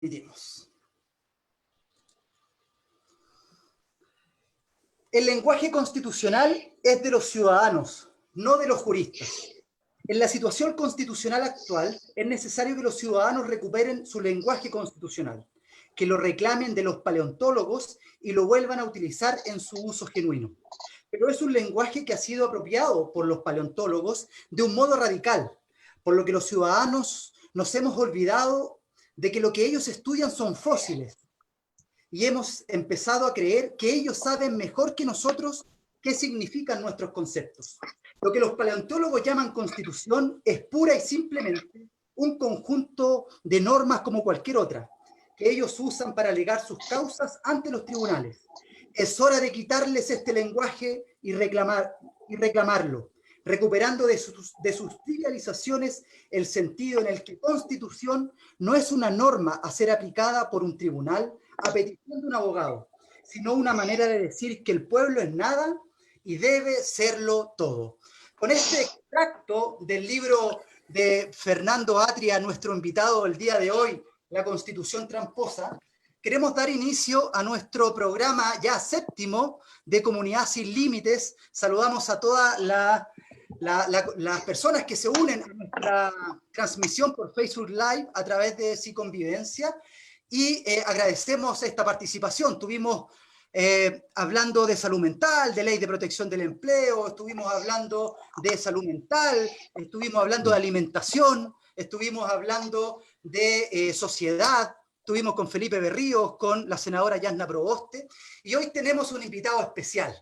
Diríamos. El lenguaje constitucional es de los ciudadanos, no de los juristas. En la situación constitucional actual, es necesario que los ciudadanos recuperen su lenguaje constitucional, que lo reclamen de los paleontólogos y lo vuelvan a utilizar en su uso genuino. Pero es un lenguaje que ha sido apropiado por los paleontólogos de un modo radical, por lo que los ciudadanos nos hemos olvidado de que lo que ellos estudian son fósiles, y hemos empezado a creer que ellos saben mejor que nosotros qué significan nuestros conceptos. Lo que los paleontólogos llaman constitución es pura y simplemente un conjunto de normas como cualquier otra, que ellos usan para alegar sus causas ante los tribunales. Es hora de quitarles este lenguaje y reclamarlo, recuperando de sus trivializaciones el sentido en el que constitución no es una norma a ser aplicada por un tribunal a petición de un abogado, sino una manera de decir que el pueblo es nada y debe serlo todo. Con este extracto del libro de Fernando Atria, nuestro invitado el día de hoy, La Constitución Tramposa, queremos dar inicio a nuestro programa ya séptimo de Comunidad Sin Límites. Saludamos a todas las personas que se unen a nuestra transmisión por Facebook Live a través de Psiconvivencia y agradecemos esta participación. Tuvimos hablando de salud mental, de ley de protección del empleo, estuvimos hablando de salud mental, estuvimos hablando de alimentación, estuvimos hablando de sociedad, estuvimos con Felipe Berríos, con la senadora Yasna Proboste, y hoy tenemos un invitado especial.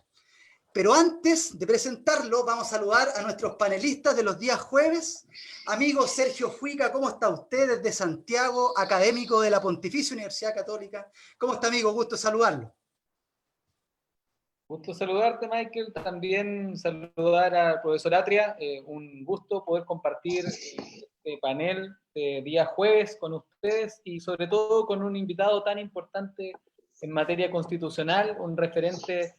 Pero antes de presentarlo, vamos a saludar a nuestros panelistas de los días jueves. Amigo Sergio Fuica, ¿cómo está usted desde Santiago, académico de la Pontificia Universidad Católica? ¿Cómo está, amigo? Gusto saludarlo. Gusto saludarte, Michael. También saludar al profesor Atria. Un gusto poder compartir este panel de día jueves con ustedes y sobre todo con un invitado tan importante en materia constitucional, un referente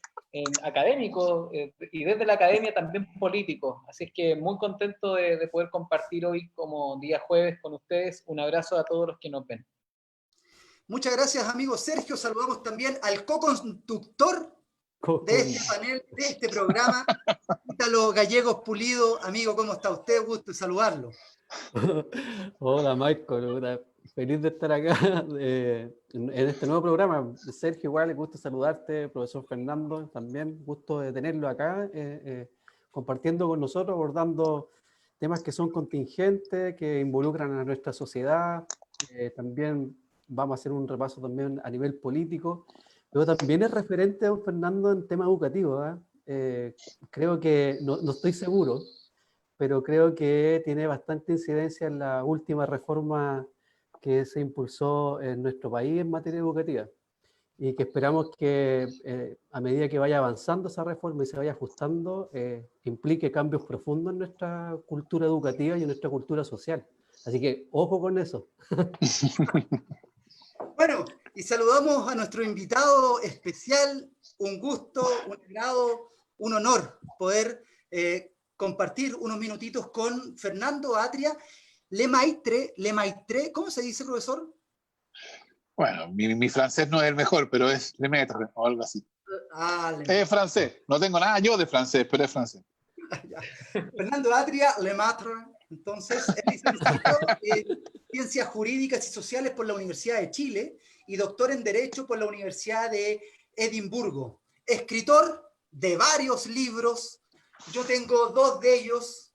académico y desde la academia también político. Así es que muy contento de poder compartir hoy como día jueves con ustedes. Un abrazo a todos los que nos ven. Muchas gracias, amigo Sergio. Saludamos también al co-conductor de este panel, de este programa, Ítalo Gallegos Pulido. Amigo, ¿cómo está usted? Gusto saludarlo. Hola, Michael. Feliz de estar acá en este nuevo programa. Sergio, igual, gusto saludarte. Profesor Fernando, también gusto de tenerlo acá, compartiendo con nosotros, abordando temas que son contingentes, que involucran a nuestra sociedad. También vamos a hacer un repaso también a nivel político. Pero también es referente, don Fernando, en tema educativo. Creo que, no estoy seguro, pero creo que tiene bastante incidencia en la última reforma que se impulsó en nuestro país en materia educativa. Y que esperamos que a medida que vaya avanzando esa reforma y se vaya ajustando, implique cambios profundos en nuestra cultura educativa y en nuestra cultura social. Así que ojo con eso. Bueno, y saludamos a nuestro invitado especial. Un gusto, un agrado, un honor poder compartir unos minutitos con Fernando Atria Lemaitre, ¿cómo se dice, profesor? Bueno, mi francés no es el mejor, pero es Lemaitre o algo así. Es francés, no tengo nada yo de francés, pero es francés. Fernando Atria Lemaitre, entonces, es licenciado en Ciencias Jurídicas y Sociales por la Universidad de Chile y doctor en Derecho por la Universidad de Edimburgo. Escritor de varios libros, yo tengo dos de ellos,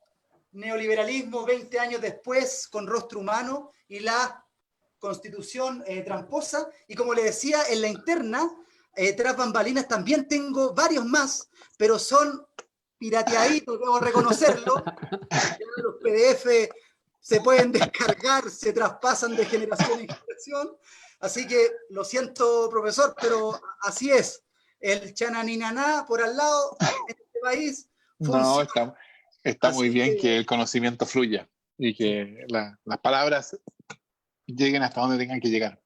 Neoliberalismo 20 años después, con rostro humano, y la Constitución Tramposa, y como le decía, en la interna, tras bambalinas, también tengo varios más, pero son pirateaditos, debo reconocerlo. Ya los PDF se pueden descargar, se traspasan de generación en generación, así que lo siento, profesor, pero así es. El chananinaná por al lado, en este país, funciona. No, está muy bien que el conocimiento fluya y que las palabras lleguen hasta donde tengan que llegar.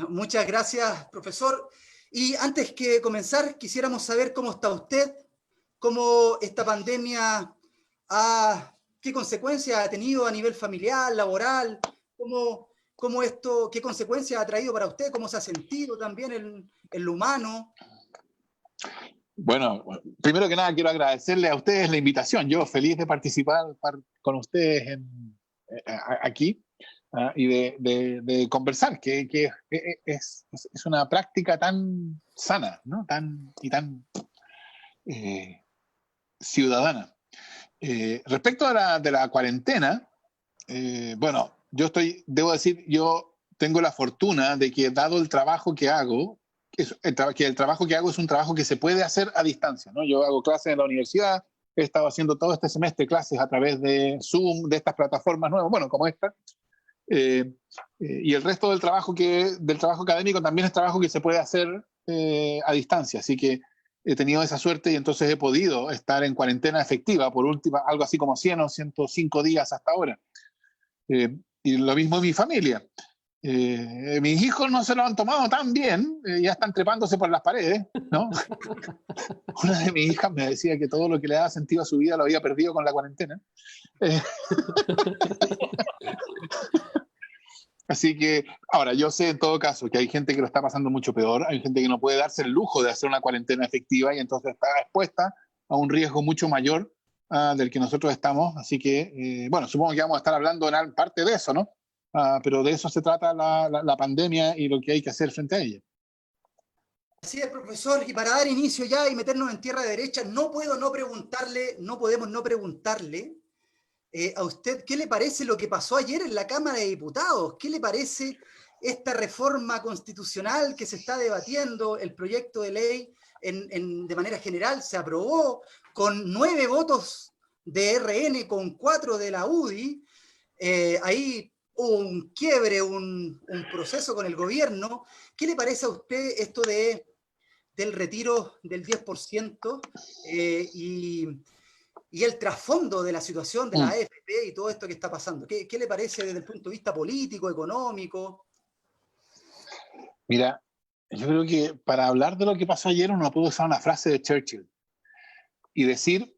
Muchas gracias, profesor. Y antes que comenzar, quisiéramos saber cómo está usted, cómo esta pandemia qué consecuencias ha tenido a nivel familiar, laboral, cómo esto, qué consecuencias ha traído para usted, cómo se ha sentido también en lo humano. Bueno, primero que nada quiero agradecerle a ustedes la invitación. Yo feliz de participar con ustedes aquí y de conversar, que es una práctica tan sana, ¿no? tan ciudadana. Respecto de la cuarentena, bueno, debo decir, yo tengo la fortuna de que dado el trabajo que hago, que el trabajo que hago es un trabajo que se puede hacer a distancia, ¿no? Yo hago clases en la universidad, he estado haciendo todo este semestre clases a través de Zoom, de estas plataformas nuevas, bueno, como esta, y el resto del trabajo académico también es trabajo que se puede hacer a distancia, así que he tenido esa suerte y entonces he podido estar en cuarentena efectiva por algo así como 100 o 105 días hasta ahora. Y lo mismo en mi familia. Mis hijos no se lo han tomado tan bien, ya están trepándose por las paredes, ¿no? Una de mis hijas me decía que todo lo que le daba sentido a su vida lo había perdido con la cuarentena. Así que, ahora, yo sé en todo caso que hay gente que lo está pasando mucho peor, hay gente que no puede darse el lujo de hacer una cuarentena efectiva y entonces está expuesta a un riesgo mucho mayor del que nosotros estamos. Así que, bueno, supongo que vamos a estar hablando en parte de eso, ¿no? Pero de eso se trata la pandemia y lo que hay que hacer frente a ella. Así es, profesor, y para dar inicio ya y meternos en tierra derecha, no podemos no preguntarle a usted qué le parece lo que pasó ayer en la Cámara de Diputados. ¿Qué le parece esta reforma constitucional que se está debatiendo? El proyecto de ley de manera general se aprobó con 9 votos de RN, con 4 de la UDI. Ahí hubo un quiebre, un proceso con el gobierno. ¿Qué le parece a usted esto del retiro del 10% y el trasfondo de la situación de la AFP y todo esto que está pasando? ¿Qué le parece desde el punto de vista político, económico? Mira, yo creo que para hablar de lo que pasó ayer uno puede usar una frase de Churchill y decir,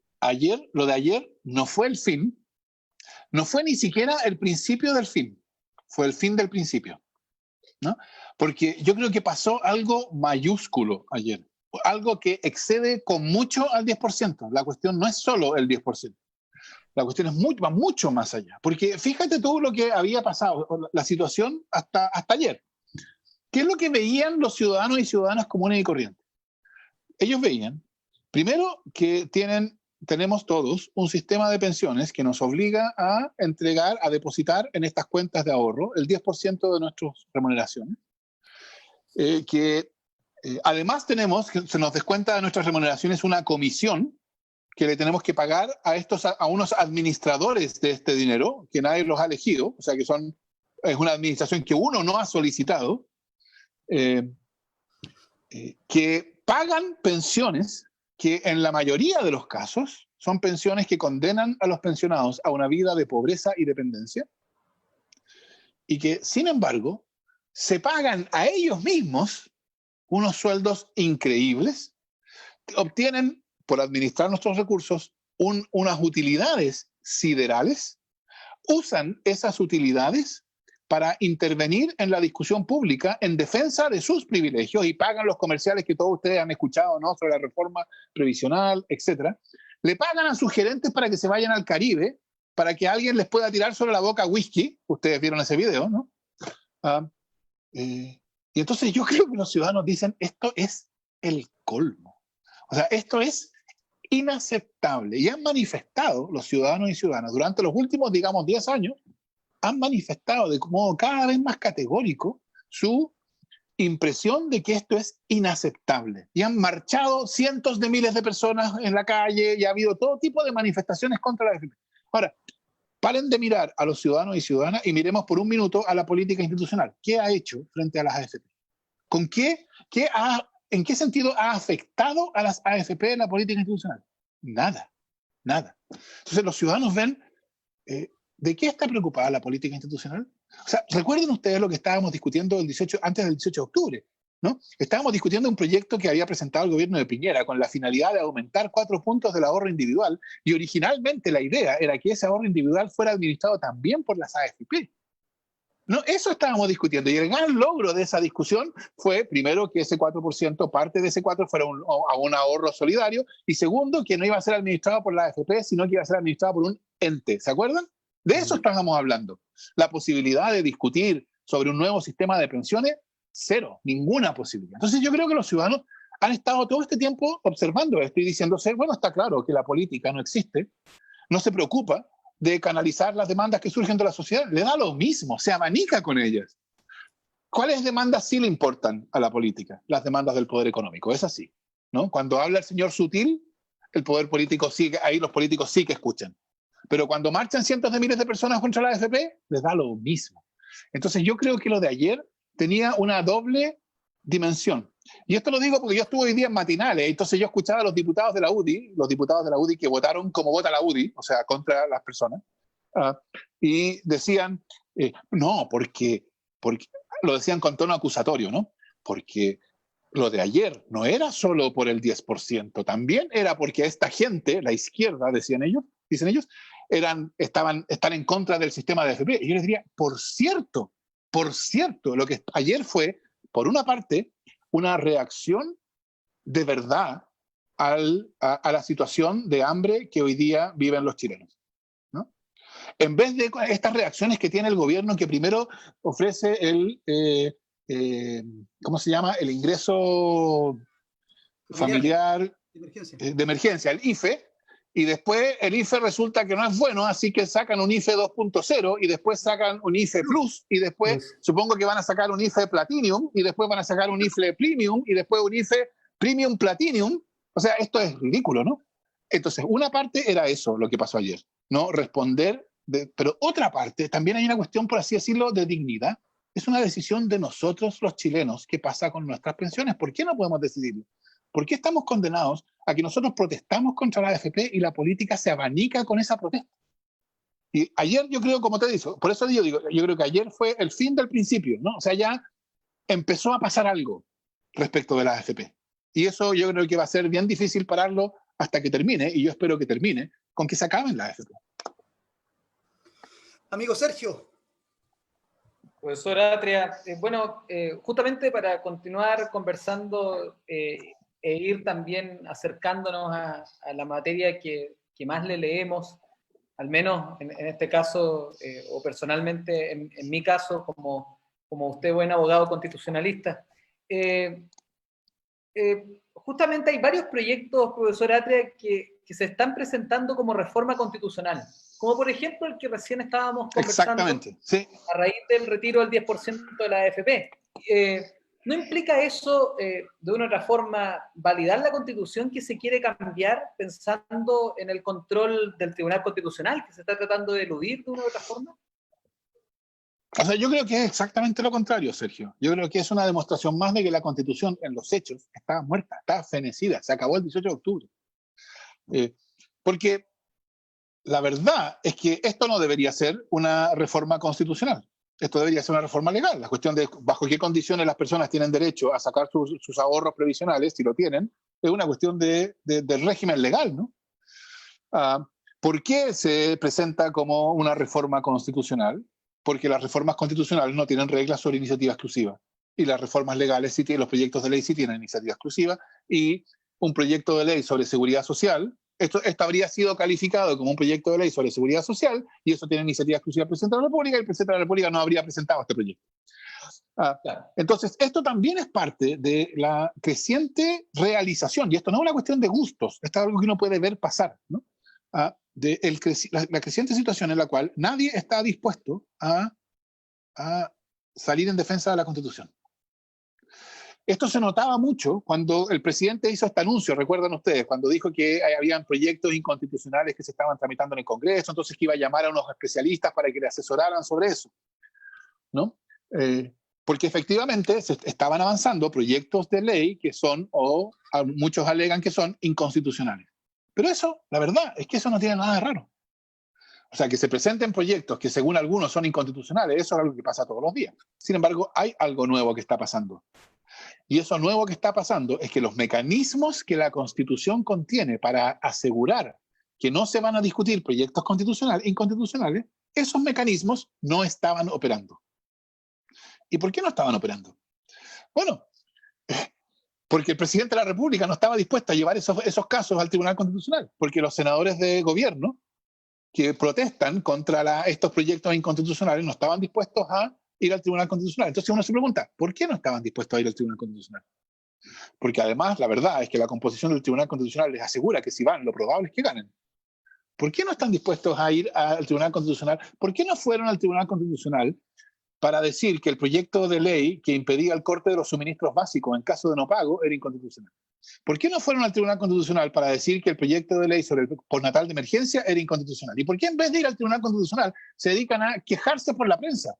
lo de ayer no fue el fin, no fue ni siquiera el principio del fin, fue el fin del principio, ¿no? Porque yo creo que pasó algo mayúsculo ayer, algo que excede con mucho al 10%. La cuestión no es solo el 10%. La cuestión va mucho más allá. Porque fíjate tú lo que había pasado, la situación hasta ayer. ¿Qué es lo que veían los ciudadanos y ciudadanas comunes y corrientes? Ellos veían, primero, que tenemos todos un sistema de pensiones que nos obliga a depositar en estas cuentas de ahorro el 10% de nuestras remuneraciones. Además se nos descuenta de nuestras remuneraciones una comisión que le tenemos que pagar a unos administradores de este dinero, que nadie los ha elegido, o sea que es una administración que uno no ha solicitado, que pagan pensiones que en la mayoría de los casos son pensiones que condenan a los pensionados a una vida de pobreza y dependencia, y que, sin embargo, se pagan a ellos mismos unos sueldos increíbles, obtienen, por administrar nuestros recursos, unas utilidades siderales, usan esas utilidades para intervenir en la discusión pública en defensa de sus privilegios y pagan los comerciales que todos ustedes han escuchado, ¿no? Sobre la reforma previsional, etc. Le pagan a sus gerentes para que se vayan al Caribe, para que alguien les pueda tirar sobre la boca whisky. Ustedes vieron ese video, ¿no? Y entonces yo creo que los ciudadanos dicen, esto es el colmo. O sea, esto es inaceptable. Y han manifestado los ciudadanos y ciudadanas durante los últimos, digamos, 10 años, han manifestado de modo cada vez más categórico su impresión de que esto es inaceptable. Y han marchado cientos de miles de personas en la calle y ha habido todo tipo de manifestaciones contra la AFP. Ahora, paren de mirar a los ciudadanos y ciudadanas y miremos por un minuto a la política institucional. ¿Qué ha hecho frente a las AFP? ¿En qué sentido ha afectado a las AFP en la política institucional? Nada. Entonces los ciudadanos ven, ¿de qué está preocupada la política institucional? O sea, recuerden ustedes lo que estábamos discutiendo antes del 18 de octubre, ¿no? Estábamos discutiendo un proyecto que había presentado el gobierno de Piñera con la finalidad de aumentar 4 puntos del ahorro individual, y originalmente la idea era que ese ahorro individual fuera administrado también por las AFP. No, eso estábamos discutiendo. Y el gran logro de esa discusión fue, primero, que ese 4%, parte de ese 4%, fuera a un ahorro solidario. Y segundo, que no iba a ser administrado por la AFP, sino que iba a ser administrado por un ente. ¿Se acuerdan? De eso estábamos hablando. La posibilidad de discutir sobre un nuevo sistema de pensiones, cero, ninguna posibilidad. Entonces yo creo que los ciudadanos han estado todo este tiempo observando esto y diciéndose, bueno, está claro que la política no existe, no se preocupa de canalizar las demandas que surgen de la sociedad, le da lo mismo, se abanica con ellas. ¿Cuáles demandas sí le importan a la política? Las demandas del poder económico, es así, ¿no? Cuando habla el señor Sutil, el poder político sigue, ahí los políticos sí que escuchan. Pero cuando marchan cientos de miles de personas contra la AFP, les da lo mismo. Entonces yo creo que lo de ayer tenía una doble dimensión. Y esto lo digo porque yo estuve hoy día en matinales, entonces yo escuchaba a los diputados de la UDI que votaron como vota la UDI, o sea, contra las personas, y decían, no, porque lo decían con tono acusatorio, ¿no? Porque lo de ayer no era solo por el 10%, también era porque esta gente, la izquierda, dicen ellos, están en contra del sistema de AFP. Y yo les diría, por cierto, lo que ayer fue, por una parte, una reacción de verdad a la situación de hambre que hoy día viven los chilenos, ¿no? En vez de estas reacciones que tiene el gobierno, que primero ofrece ¿cómo se llama? El ingreso familiar de emergencia, el IFE, y después el IFE resulta que no es bueno, así que sacan un IFE 2.0 y después sacan un IFE Plus y después supongo que van a sacar un IFE Platinum y después van a sacar un IFE Premium y después un IFE Premium Platinum. O sea, esto es ridículo, ¿no? Entonces, una parte era eso, lo que pasó ayer, ¿no? Responder, pero otra parte, también hay una cuestión, por así decirlo, de dignidad. Es una decisión de nosotros los chilenos qué pasa con nuestras pensiones. ¿Por qué no podemos decidirlo? ¿Por qué estamos condenados a que nosotros protestamos contra la AFP y la política se abanica con esa protesta? Y ayer yo creo, como te digo, por eso yo creo que ayer fue el fin del principio, ¿no? O sea, ya empezó a pasar algo respecto de la AFP. Y eso yo creo que va a ser bien difícil pararlo hasta que termine, y yo espero que termine, con que se acaben la AFP. Amigo Sergio. Profesor Atria, justamente para continuar conversando e ir también acercándonos a la materia que más le leemos, al menos en este caso, o personalmente en mi caso, como usted buen abogado constitucionalista. Justamente hay varios proyectos, profesor Atria, que se están presentando como reforma constitucional, como por ejemplo el que recién estábamos conversando, sí, a raíz del retiro del 10% de la AFP. ¿No implica eso, de una otra forma, validar la Constitución que se quiere cambiar pensando en el control del Tribunal Constitucional, que se está tratando de eludir de una u otra forma? O sea, yo creo que es exactamente lo contrario, Sergio. Yo creo que es una demostración más de que la Constitución, en los hechos, está muerta, está fenecida, se acabó el 18 de octubre. Porque la verdad es que esto no debería ser una reforma constitucional. Esto debería ser una reforma legal. La cuestión de bajo qué condiciones las personas tienen derecho a sacar sus ahorros previsionales, si lo tienen, es una cuestión del régimen legal, ¿no? ¿Por qué se presenta como una reforma constitucional? Porque las reformas constitucionales no tienen reglas sobre iniciativa exclusiva. Y las reformas legales sí tienen, los proyectos de ley sí tienen iniciativa exclusiva. Y un proyecto de ley sobre seguridad social, esto habría sido calificado como un proyecto de ley sobre seguridad social, y eso tiene iniciativa exclusiva del presidente de la República, y el presidente de la República no habría presentado este proyecto. Claro. Entonces, esto también es parte de la creciente realización, y esto no es una cuestión de gustos, esto es algo que uno puede ver pasar, ¿no? De la creciente situación en la cual nadie está dispuesto a salir en defensa de la Constitución. Esto se notaba mucho cuando el presidente hizo este anuncio, recuerdan ustedes, cuando dijo que habían proyectos inconstitucionales que se estaban tramitando en el Congreso, entonces que iba a llamar a unos especialistas para que le asesoraran sobre eso, ¿no? Porque efectivamente se estaban avanzando proyectos de ley que son, o muchos alegan que son, inconstitucionales. Pero eso, la verdad, es que eso no tiene nada de raro. O sea, que se presenten proyectos que según algunos son inconstitucionales, eso es algo que pasa todos los días. Sin embargo, hay algo nuevo que está pasando. Y eso nuevo que está pasando es que los mecanismos que la Constitución contiene para asegurar que no se van a discutir proyectos inconstitucionales, esos mecanismos no estaban operando. ¿Y por qué no estaban operando? Bueno, porque el presidente de la República no estaba dispuesto a llevar esos casos al Tribunal Constitucional, porque los senadores de gobierno que protestan contra estos proyectos inconstitucionales no estaban dispuestos a ir al Tribunal Constitucional. Entonces uno se pregunta, ¿por qué no estaban dispuestos a ir al Tribunal Constitucional? Porque además la verdad es que la composición del Tribunal Constitucional les asegura que si van, lo probable es que ganen. ¿Por qué no están dispuestos a ir al Tribunal Constitucional? ¿Por qué no fueron al Tribunal Constitucional para decir que el proyecto de ley que impedía el corte de los suministros básicos en caso de no pago era inconstitucional? ¿Por qué no fueron al Tribunal Constitucional para decir que el proyecto de ley sobre el postnatal de emergencia era inconstitucional? ¿Y por qué en vez de ir al Tribunal Constitucional se dedican a quejarse por la prensa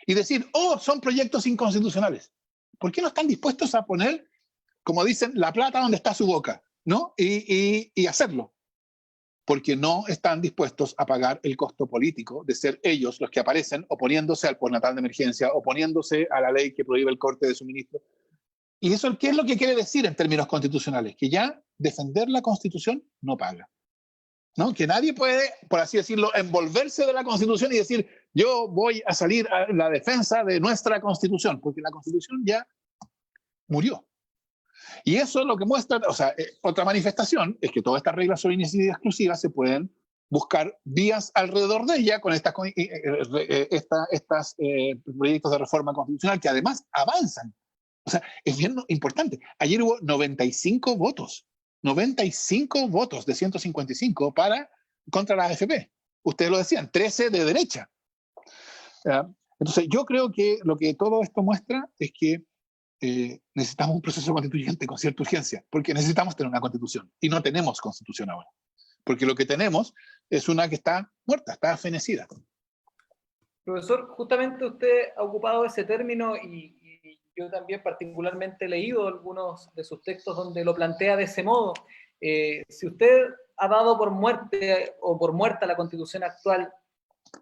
y decir, oh, son proyectos inconstitucionales? ¿Por qué no están dispuestos a poner, como dicen, la plata donde está su boca, ¿no? Y hacerlo? Porque no están dispuestos a pagar el costo político de ser ellos los que aparecen oponiéndose al postnatal de emergencia, oponiéndose a la ley que prohíbe el corte de suministro. ¿Y eso qué es lo que quiere decir en términos constitucionales? Que ya defender la Constitución no paga, ¿no? Que nadie puede, por así decirlo, envolverse de la Constitución y decir, yo voy a salir a la defensa de nuestra Constitución, porque la Constitución ya murió. Y eso es lo que muestra, o sea, otra manifestación es que todas estas reglas sobre iniciativa exclusiva se pueden buscar vías alrededor de ella con estos proyectos de reforma constitucional que además avanzan. O sea, es bien importante. Ayer hubo 95 votos de 155 contra la AFP. Ustedes lo decían, 13 de derecha. Entonces, yo creo que lo que todo esto muestra es que necesitamos un proceso constituyente con cierta urgencia, porque necesitamos tener una constitución, y no tenemos constitución ahora, porque lo que tenemos es una que está muerta, está fenecida. Profesor, justamente usted ha ocupado ese término y yo también particularmente he leído algunos de sus textos donde lo plantea de ese modo. Si usted ha dado por muerte o por muerta la Constitución actual,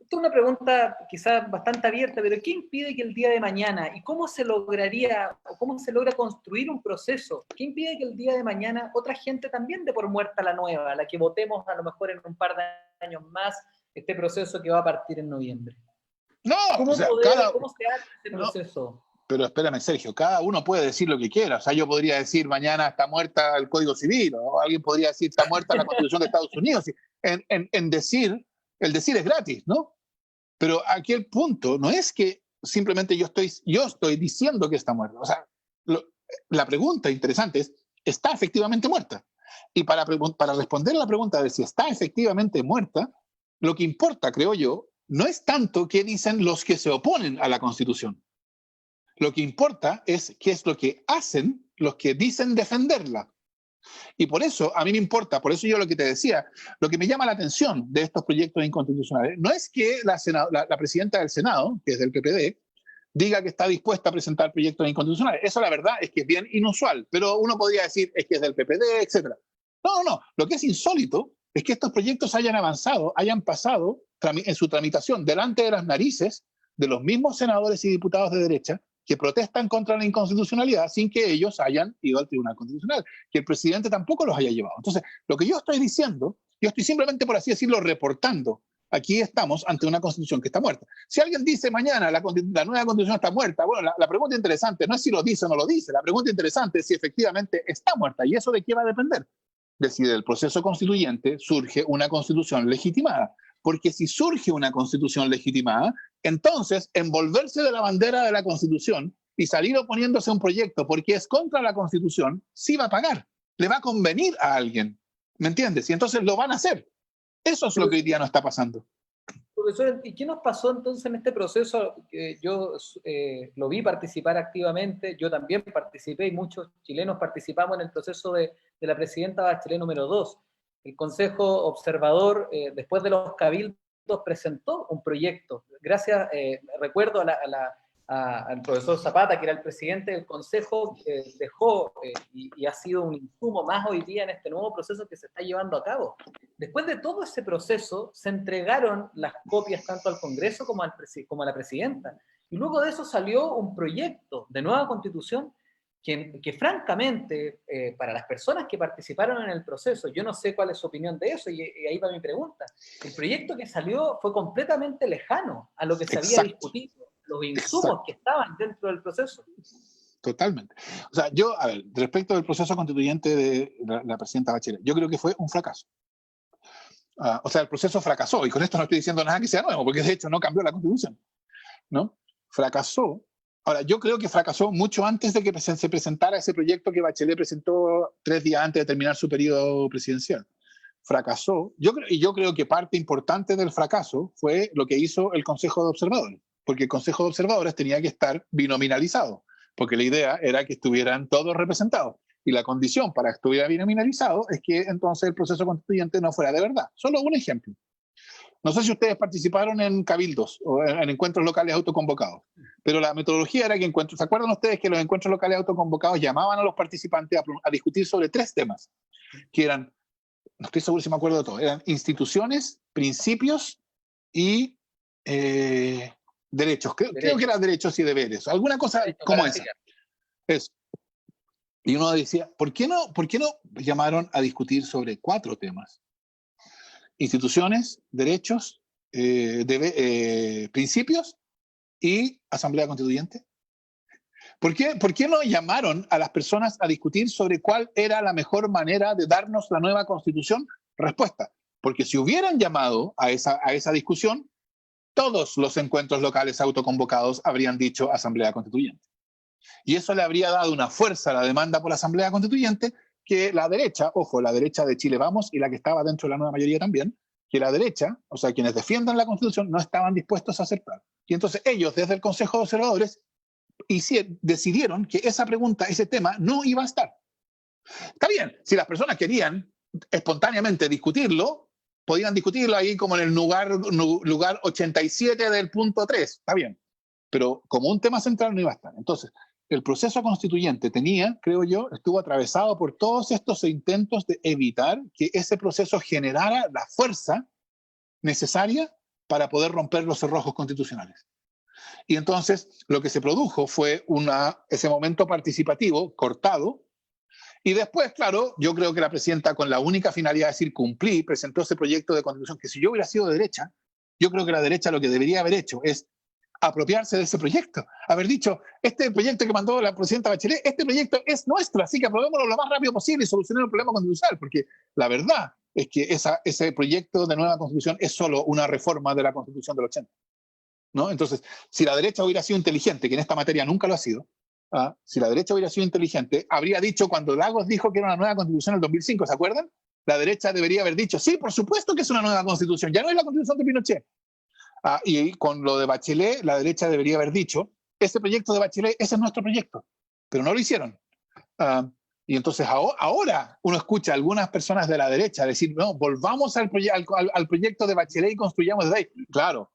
esto es una pregunta quizás bastante abierta, pero ¿qué impide que el día de mañana, y cómo se lograría, o cómo se logra construir un proceso? ¿Qué impide que el día de mañana otra gente también dé por muerta la nueva, la que votemos a lo mejor en un par de años más, este proceso que va a partir en noviembre? No, ¿Cómo, o sea, ¿cómo se hace este proceso? No, pero espérame, Sergio, cada uno puede decir lo que quiera. O sea, yo podría decir mañana está muerta el Código Civil, o alguien podría decir está muerta la Constitución de Estados Unidos. En decir, el decir es gratis, ¿no? Pero aquí el punto no es que simplemente yo estoy diciendo que está muerta. O sea, la pregunta interesante es, ¿está efectivamente muerta? Y para responder a la pregunta de si está efectivamente muerta, lo que importa, creo yo, no es tanto qué dicen los que se oponen a la Constitución. Lo que importa es qué es lo que hacen los que dicen defenderla. Y por eso, a mí me importa, por eso yo lo que te decía, lo que me llama la atención de estos proyectos inconstitucionales, no es que la presidenta del Senado, que es del PPD, diga que está dispuesta a presentar proyectos inconstitucionales. Eso la verdad es que es bien inusual, pero uno podría decir es que es del PPD, etc. No. Lo que es insólito es que estos proyectos hayan avanzado, hayan pasado en su tramitación delante de las narices de los mismos senadores y diputados de derecha que protestan contra la inconstitucionalidad sin que ellos hayan ido al Tribunal Constitucional, que el presidente tampoco los haya llevado. Entonces, lo que yo estoy diciendo, yo estoy simplemente, por así decirlo, reportando. Aquí estamos ante una constitución que está muerta. Si alguien dice mañana la nueva constitución está muerta, bueno, la pregunta interesante no es si lo dice o no lo dice, la pregunta interesante es si efectivamente está muerta. ¿Y eso de qué va a depender? De si del proceso constituyente surge una constitución legitimada. Porque si surge una constitución legitimada, entonces envolverse de la bandera de la Constitución y salir oponiéndose a un proyecto porque es contra la Constitución, sí va a pagar, le va a convenir a alguien, ¿me entiendes? Y entonces lo van a hacer. Eso es lo que hoy día no está pasando. Profesor, ¿y qué nos pasó entonces en este proceso? Yo lo vi participar activamente, yo también participé y muchos chilenos participamos en el proceso de la presidenta Bachelet número 2. El Consejo Observador, después de los cabildos, presentó un proyecto. Gracias, recuerdo al profesor Zapata, que era el presidente del Consejo, dejó y ha sido un insumo más hoy día en este nuevo proceso que se está llevando a cabo. Después de todo ese proceso, se entregaron las copias tanto al Congreso como a la presidenta. Y luego de eso salió un proyecto de nueva constitución que francamente, para las personas que participaron en el proceso, yo no sé cuál es su opinión de eso, y ahí va mi pregunta. El proyecto que salió fue completamente lejano a lo que se había discutido, los insumos que estaban dentro del proceso. Totalmente. O sea, yo, a ver, respecto del proceso constituyente de la presidenta Bachelet, yo creo que fue un fracaso. O sea, el proceso fracasó, y con esto no estoy diciendo nada que sea nuevo, porque de hecho no cambió la Constitución, ¿no? Fracasó. Ahora, yo creo que fracasó mucho antes de que se presentara ese proyecto que Bachelet presentó 3 días antes de terminar su periodo presidencial. Fracasó. Yo creo que parte importante del fracaso fue lo que hizo el Consejo de Observadores, porque el Consejo de Observadores tenía que estar binominalizado, porque la idea era que estuvieran todos representados. Y la condición para que estuviera binominalizado es que entonces el proceso constituyente no fuera de verdad. Solo un ejemplo. No sé si ustedes participaron en cabildos o en encuentros locales autoconvocados, pero la metodología era que ¿se acuerdan ustedes que los encuentros locales autoconvocados llamaban a los participantes a discutir sobre 3 temas? Que eran, no estoy seguro si me acuerdo de todo, eran instituciones, principios y derechos. Creo que eran derechos y deberes. Alguna cosa como esa. Eso. Y uno decía, ¿por qué no llamaron a discutir sobre 4 temas? Instituciones, derechos, principios y Asamblea Constituyente. ¿Por qué no llamaron a las personas a discutir sobre cuál era la mejor manera de darnos la nueva Constitución? Respuesta, porque si hubieran llamado a esa discusión, todos los encuentros locales autoconvocados habrían dicho Asamblea Constituyente. Y eso le habría dado una fuerza a la demanda por la Asamblea Constituyente que la derecha, ojo, la derecha de Chile Vamos y la que estaba dentro de la nueva mayoría también, que la derecha, o sea, quienes defiendan la Constitución, no estaban dispuestos a aceptar. Y entonces ellos, desde el Consejo de Observadores, decidieron que esa pregunta, ese tema, no iba a estar. Está bien, si las personas querían espontáneamente discutirlo, podían discutirlo ahí como en el lugar 87 del punto 3, está bien. Pero como un tema central no iba a estar. Entonces, el proceso constituyente creo yo, estuvo atravesado por todos estos intentos de evitar que ese proceso generara la fuerza necesaria para poder romper los cerrojos constitucionales. Y entonces lo que se produjo fue ese momento participativo cortado. Y después, claro, yo creo que la presidenta, con la única finalidad de decir cumplí, presentó ese proyecto de constitución que si yo hubiera sido de derecha, yo creo que la derecha lo que debería haber hecho es apropiarse de ese proyecto, haber dicho, este proyecto que mandó la presidenta Bachelet, este proyecto es nuestro, así que aprobémoslo lo más rápido posible y solucionemos el problema constitucional, porque la verdad es que ese proyecto de nueva constitución es solo una reforma de la constitución del 80, ¿no? Entonces, si la derecha hubiera sido inteligente, que en esta materia nunca lo ha sido, si la derecha hubiera sido inteligente, habría dicho cuando Lagos dijo que era una nueva constitución en el 2005, ¿se acuerdan? La derecha debería haber dicho, sí, por supuesto que es una nueva constitución, ya no es la constitución de Pinochet. Y con lo de Bachelet, la derecha debería haber dicho, este proyecto de Bachelet, ese es nuestro proyecto, pero no lo hicieron. Y entonces ahora uno escucha a algunas personas de la derecha decir, no, volvamos al proyecto de Bachelet y construyamos desde ahí. Claro,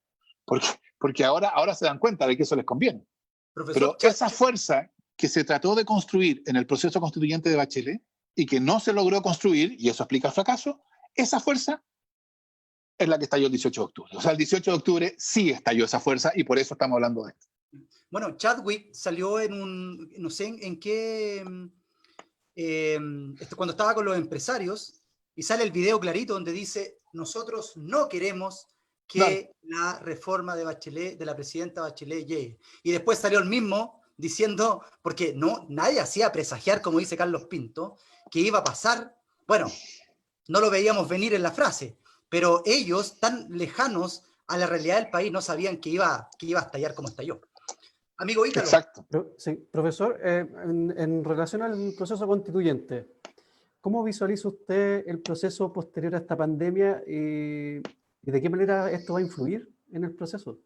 porque ahora se dan cuenta de que eso les conviene. Pero esa fuerza que se trató de construir en el proceso constituyente de Bachelet y que no se logró construir, y eso explica el fracaso, esa fuerza es la que estalló el 18 de octubre. O sea, el 18 de octubre sí estalló esa fuerza y por eso estamos hablando de esto. Bueno, Chadwick salió no sé en qué, cuando estaba con los empresarios, y sale el video clarito donde dice, nosotros no queremos que la reforma de Bachelet, de la presidenta Bachelet, llegue. Y después salió el mismo diciendo, porque nadie hacía presagiar, como dice Carlos Pinto, que iba a pasar. Bueno, no lo veíamos venir en la frase, pero ellos, tan lejanos a la realidad del país, no sabían que iba a estallar como estalló. Amigo Ítalo. Exacto. Sí, profesor, en relación al proceso constituyente, ¿cómo visualiza usted el proceso posterior a esta pandemia y de qué manera esto va a influir en el proceso?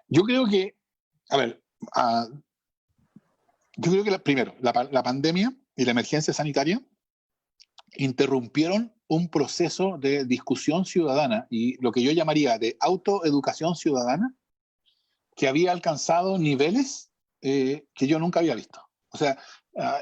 Yo creo que, primero, la pandemia y la emergencia sanitaria interrumpieron un proceso de discusión ciudadana y lo que yo llamaría de autoeducación ciudadana que había alcanzado niveles que yo nunca había visto. O sea,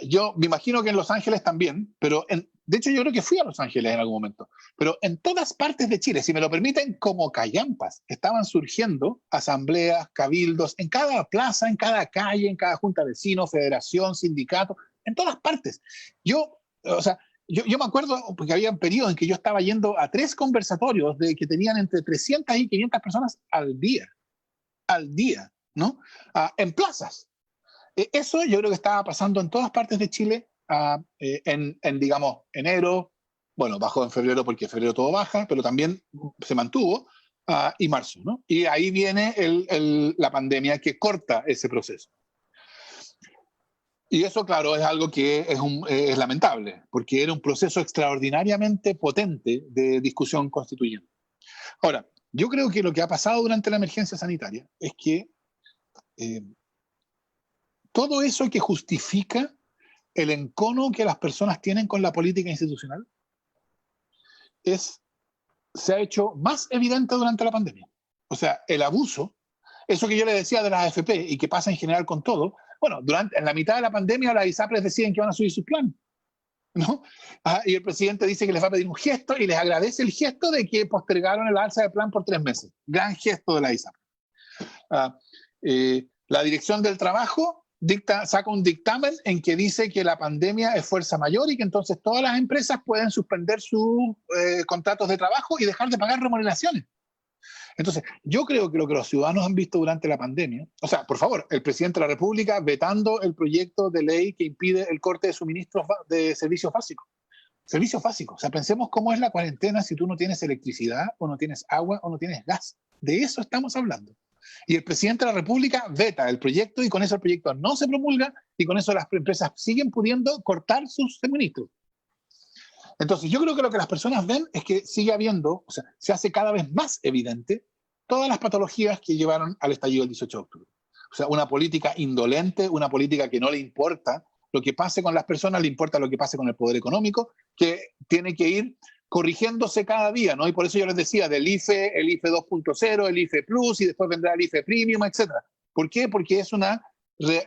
yo me imagino que en Los Ángeles también, pero de hecho yo creo que fui a Los Ángeles en algún momento, pero en todas partes de Chile, si me lo permiten, como callampas, estaban surgiendo asambleas, cabildos, en cada plaza, en cada calle, en cada junta de vecinos, federación, sindicato, en todas partes. Yo me acuerdo porque había un periodo en que yo estaba yendo a 3 conversatorios que tenían entre 300 y 500 personas al día. al día, ¿no? En plazas. Eso yo creo que estaba pasando en todas partes de Chile digamos, enero, bueno, bajó en febrero porque en febrero todo baja, pero también se mantuvo, y marzo, ¿no? Y ahí viene la pandemia que corta ese proceso. Y eso, claro, es algo que es lamentable, porque era un proceso extraordinariamente potente de discusión constituyente. Ahora, yo creo que lo que ha pasado durante la emergencia sanitaria es que todo eso que justifica el encono que las personas tienen con la política institucional se ha hecho más evidente durante la pandemia. O sea, el abuso, eso que yo le decía de las AFP y que pasa en general con todo, bueno, en la mitad de la pandemia las ISAPRES deciden que van a subir sus planes, ¿no? Y el presidente dice que les va a pedir un gesto y les agradece el gesto de que postergaron el alza de plan por 3 meses. Gran gesto de la ISAPRES. La Dirección del Trabajo saca un dictamen en que dice que la pandemia es fuerza mayor y que entonces todas las empresas pueden suspender sus contratos de trabajo y dejar de pagar remuneraciones. Entonces, yo creo que lo que los ciudadanos han visto durante la pandemia, o sea, por favor, el presidente de la República vetando el proyecto de ley que impide el corte de suministros de servicios básicos. Servicios básicos. O sea, pensemos cómo es la cuarentena si tú no tienes electricidad, o no tienes agua, o no tienes gas. De eso estamos hablando. Y el presidente de la República veta el proyecto y con eso el proyecto no se promulga y con eso las empresas siguen pudiendo cortar sus suministros. Entonces, yo creo que lo que las personas ven es que sigue habiendo, o sea, se hace cada vez más evidente todas las patologías que llevaron al estallido del 18 de octubre. O sea, una política indolente, una política que no le importa lo que pase con las personas, le importa lo que pase con el poder económico, que tiene que ir corrigiéndose cada día, ¿no? Y por eso yo les decía del IFE, el IFE 2.0, el IFE Plus, y después vendrá el IFE Premium, etc. ¿Por qué? Porque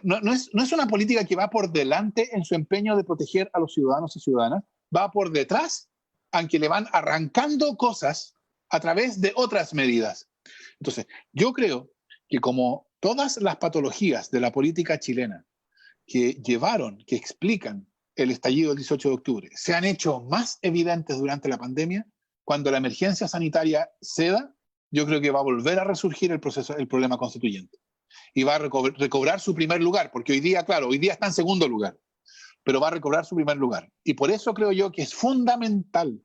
no es una política que va por delante en su empeño de proteger a los ciudadanos y ciudadanas, va por detrás, aunque le van arrancando cosas a través de otras medidas. Entonces, yo creo que como todas las patologías de la política chilena que explican el estallido del 18 de octubre, se han hecho más evidentes durante la pandemia, cuando la emergencia sanitaria ceda, yo creo que va a volver a resurgir el problema constituyente. Y va a recobrar su primer lugar, porque hoy día, claro, hoy día está en segundo lugar, pero va a recobrar su primer lugar. Y por eso creo yo que es fundamental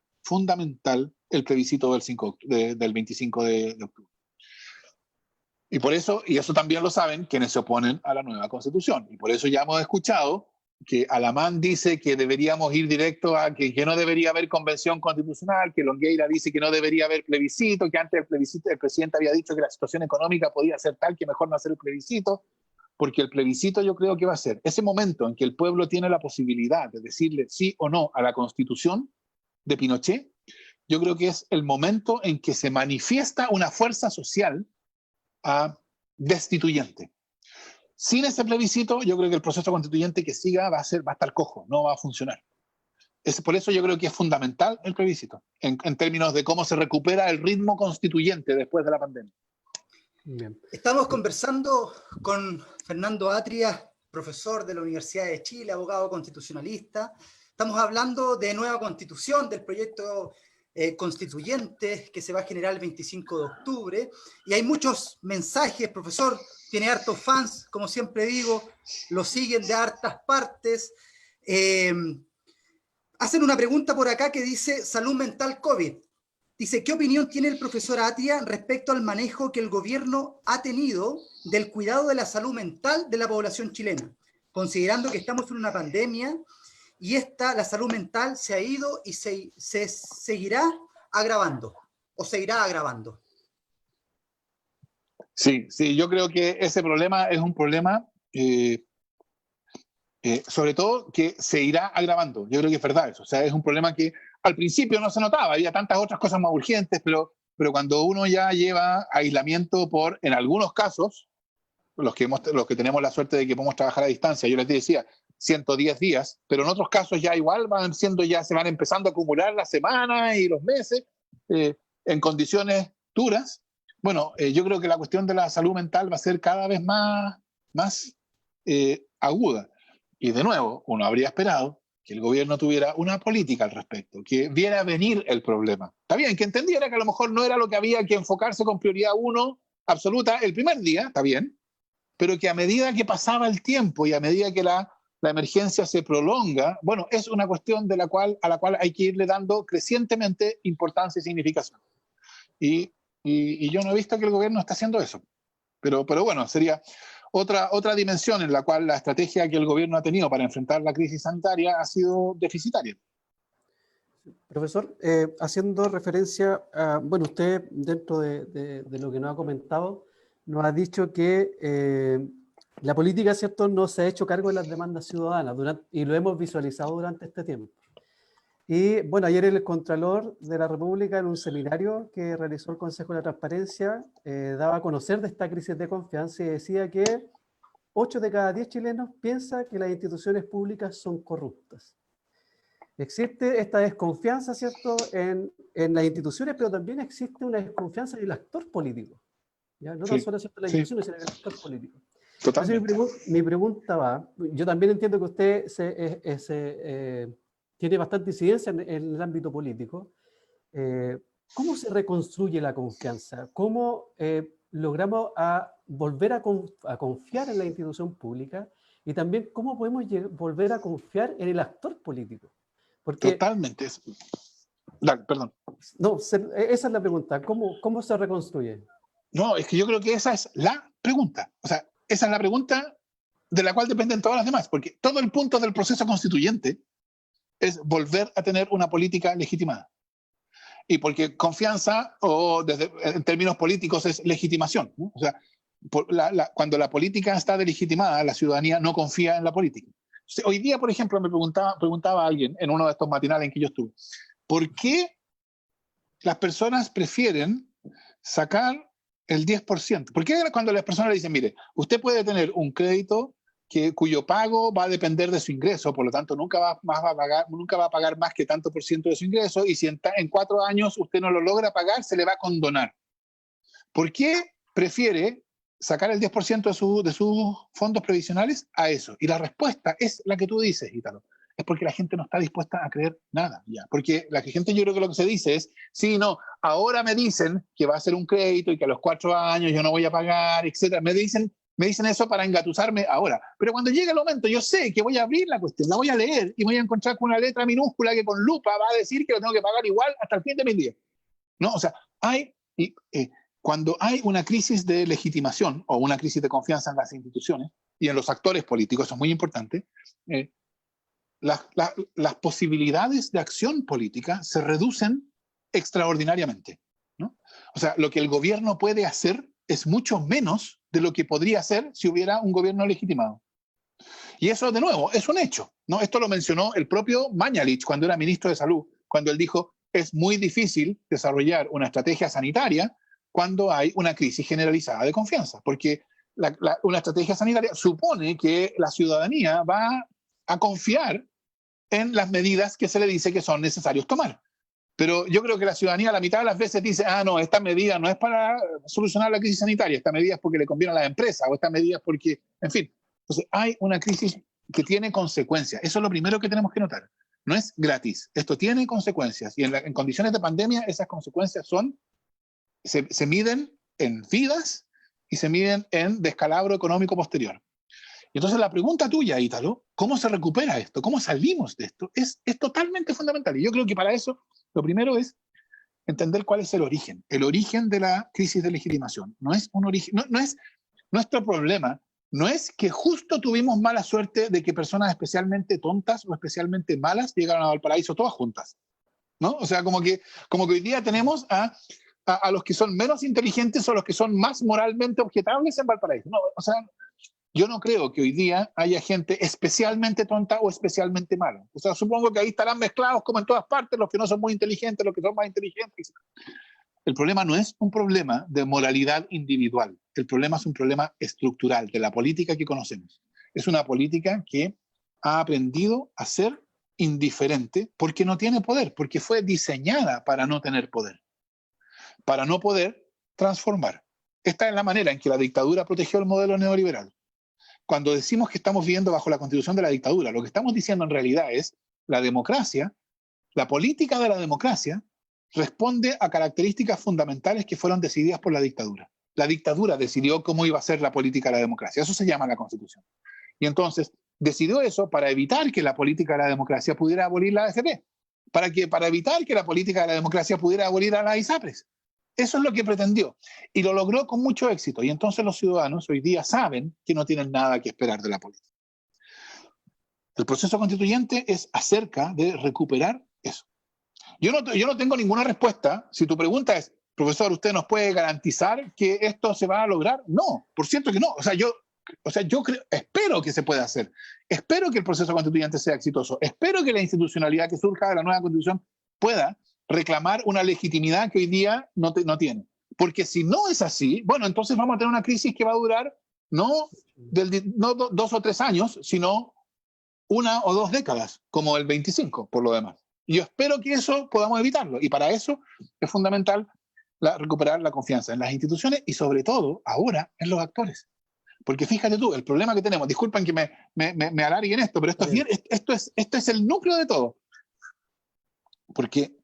el plebiscito del 25 de octubre. Y por eso, y eso también lo saben quienes se oponen a la nueva Constitución. Y por eso ya hemos escuchado que Alamán dice que deberíamos ir directo a que no debería haber convención constitucional, que Longueira dice que no debería haber plebiscito, que antes del plebiscito el presidente había dicho que la situación económica podía ser tal que mejor no hacer el plebiscito, porque el plebiscito yo creo que va a ser ese momento en que el pueblo tiene la posibilidad de decirle sí o no a la Constitución de Pinochet. Yo creo que es el momento en que se manifiesta una fuerza social destituyente. Sin ese plebiscito, yo creo que el proceso constituyente que siga va a estar cojo, no va a funcionar. Por eso yo creo que es fundamental el plebiscito, en términos de cómo se recupera el ritmo constituyente después de la pandemia. Bien. Estamos conversando con Fernando Atria, profesor de la Universidad de Chile, abogado constitucionalista. Estamos hablando de nueva constitución, del proyecto constituyente que se va a generar el 25 de octubre. Y hay muchos mensajes, profesor, tiene hartos fans, como siempre digo, lo siguen de hartas partes. Hacen una pregunta por acá que dice, salud mental COVID. Dice, ¿qué opinión tiene el profesor Atria respecto al manejo que el gobierno ha tenido del cuidado de la salud mental de la población chilena? Considerando que estamos en una pandemia y la salud mental se ha ido y se seguirá agravando, o seguirá agravando. Sí, yo creo que ese problema es un problema, sobre todo, que se irá agravando. Yo creo que es verdad eso. O sea, es un problema que al principio no se notaba, había tantas otras cosas más urgentes, pero cuando uno ya lleva aislamiento en algunos casos, los que tenemos la suerte de que podemos trabajar a distancia, yo les decía, 110 días, pero en otros casos ya igual se van empezando a acumular las semanas y los meses en condiciones duras. Bueno, yo creo que la cuestión de la salud mental va a ser cada vez más aguda. Y de nuevo, uno habría esperado que el gobierno tuviera una política al respecto, que viera venir el problema. Está bien, que entendiera que a lo mejor no era lo que había que enfocarse con prioridad 1 absoluta el primer día, está bien, pero que a medida que pasaba el tiempo y a medida que la emergencia se prolonga, bueno, es una cuestión a la cual hay que irle dando crecientemente importancia y significación. Y yo no he visto que el gobierno está haciendo eso. Pero bueno, sería otra dimensión en la cual la estrategia que el gobierno ha tenido para enfrentar la crisis sanitaria ha sido deficitaria. Profesor, haciendo referencia a, bueno, usted dentro de lo que nos ha comentado, nos ha dicho que la política, ¿cierto?, no se ha hecho cargo de las demandas ciudadanas y lo hemos visualizado durante este tiempo. Y bueno, ayer el Contralor de la República, en un seminario que realizó el Consejo de la Transparencia, daba a conocer de esta crisis de confianza y decía que 8 de cada 10 chilenos piensan que las instituciones públicas son corruptas. Existe esta desconfianza, ¿cierto?, en las instituciones, pero también existe una desconfianza en el actor político. ¿Ya? No tan solo, ¿cierto?, en las instituciones, sino en el actor político. Totalmente. Entonces, mi pregunta va, yo también entiendo que usted tiene bastante incidencia en el ámbito político. ¿Cómo se reconstruye la confianza? ¿Cómo logramos volver a confiar en la institución pública? Y también, ¿cómo podemos volver a confiar en el actor político? Porque, totalmente. Dale, perdón. No, esa es la pregunta. ¿Cómo se reconstruye? No, es que yo creo que esa es la pregunta. O sea, esa es la pregunta de la cual dependen todas las demás, porque todo el punto del proceso constituyente es volver a tener una política legitimada. Y porque confianza, o en términos políticos, es legitimación, ¿no? O sea, cuando la política está delegitimada, la ciudadanía no confía en la política. Hoy día, por ejemplo, me preguntaba a alguien en uno de estos matinales en que yo estuve, ¿por qué las personas prefieren sacar el 10%? ¿Por qué cuando las personas le dicen, mire, usted puede tener un crédito cuyo pago va a depender de su ingreso, por lo tanto nunca va a pagar más que tanto por ciento de su ingreso, y si en 4 años usted no lo logra pagar, se le va a condonar? ¿Por qué prefiere sacar el 10% de sus fondos previsionales a eso? Y la respuesta es la que tú dices, Ítalo. Es porque la gente no está dispuesta a creer nada ya. Porque la gente, yo creo que lo que se dice es, sí, no, ahora me dicen que va a ser un crédito y que a los 4 años yo no voy a pagar, etcétera. Me dicen eso para engatusarme ahora. Pero cuando llegue el momento, yo sé que voy a abrir la cuestión, la voy a leer y voy a encontrar con una letra minúscula que con lupa va a decir que lo tengo que pagar igual hasta el fin de mis días. ¿No? O sea, cuando hay una crisis de legitimación o una crisis de confianza en las instituciones y en los actores políticos, eso es muy importante, las posibilidades de acción política se reducen extraordinariamente, ¿no? O sea, lo que el gobierno puede hacer es mucho menos de lo que podría hacer si hubiera un gobierno legitimado. Y eso, de nuevo, es un hecho, ¿no? Esto lo mencionó el propio Mañalich cuando era ministro de Salud, cuando él dijo, es muy difícil desarrollar una estrategia sanitaria cuando hay una crisis generalizada de confianza, porque una estrategia sanitaria supone que la ciudadanía va a confiar en las medidas que se le dice que son necesarios tomar. Pero yo creo que la ciudadanía la mitad de las veces dice, no, esta medida no es para solucionar la crisis sanitaria, esta medida es porque le conviene a las empresas, o esta medida es porque, en fin. Entonces hay una crisis que tiene consecuencias. Eso es lo primero que tenemos que notar. No es gratis, esto tiene consecuencias. Y en condiciones de pandemia esas consecuencias se miden en vidas y se miden en descalabro económico posterior. Entonces la pregunta tuya, Ítalo, ¿cómo se recupera esto? ¿Cómo salimos de esto? Es totalmente fundamental. Y yo creo que para eso lo primero es entender cuál es el origen de la crisis de legitimación. No es un origen, no es nuestro problema, no es que justo tuvimos mala suerte de que personas especialmente tontas o especialmente malas llegaron a Valparaíso todas juntas, ¿no? O sea, como que hoy día tenemos a los que son menos inteligentes o los que son más moralmente objetables en Valparaíso. No, o sea, yo no creo que hoy día haya gente especialmente tonta o especialmente mala. O sea, supongo que ahí estarán mezclados como en todas partes, los que no son muy inteligentes, los que son más inteligentes. El problema no es un problema de moralidad individual. El problema es un problema estructural de la política que conocemos. Es una política que ha aprendido a ser indiferente porque no tiene poder, porque fue diseñada para no tener poder, para no poder transformar. Esta es la manera en que la dictadura protegió el modelo neoliberal. Cuando decimos que estamos viviendo bajo la constitución de la dictadura, lo que estamos diciendo en realidad es la democracia, la política de la democracia responde a características fundamentales que fueron decididas por la dictadura. la dictadura decidió cómo iba a ser la política de la democracia. Eso se llama la Constitución. Y entonces decidió eso para evitar que la política de la democracia pudiera abolir la AFP, para evitar que la política de la democracia pudiera abolir a las ISAPRES. Eso es lo que pretendió. Y lo logró con mucho éxito. Y entonces los ciudadanos hoy día saben que no tienen nada que esperar de la política. El proceso constituyente es acerca de recuperar eso. Yo no tengo ninguna respuesta. Si tu pregunta es, profesor, ¿usted nos puede garantizar que esto se va a lograr? No, por cierto que no. Espero que se pueda hacer. Espero que el proceso constituyente sea exitoso. Espero que la institucionalidad que surja de la nueva constitución pueda reclamar una legitimidad que hoy día no tiene. Porque si no es así, bueno, entonces vamos a tener una crisis que va a durar no 2 o 3 años, sino 1 o 2 décadas, como el 25, por lo demás. Y yo espero que eso podamos evitarlo. Y para eso es fundamental recuperar la confianza en las instituciones y sobre todo, ahora, en los actores. Porque fíjate tú, el problema que tenemos, disculpen que me alargue en esto, pero esto es el núcleo de todo. Porque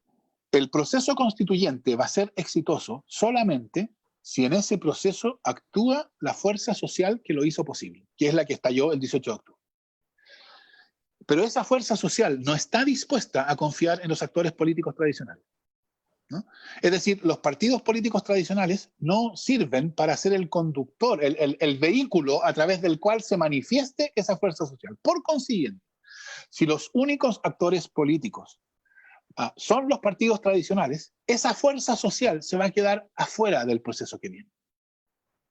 el proceso constituyente va a ser exitoso solamente si en ese proceso actúa la fuerza social que lo hizo posible, que es la que estalló el 18 de octubre. Pero esa fuerza social no está dispuesta a confiar en los actores políticos tradicionales, ¿no? Es decir, los partidos políticos tradicionales no sirven para ser el conductor, el vehículo a través del cual se manifieste esa fuerza social. Por consiguiente, si los únicos actores políticos son los partidos tradicionales, esa fuerza social se va a quedar afuera del proceso que viene.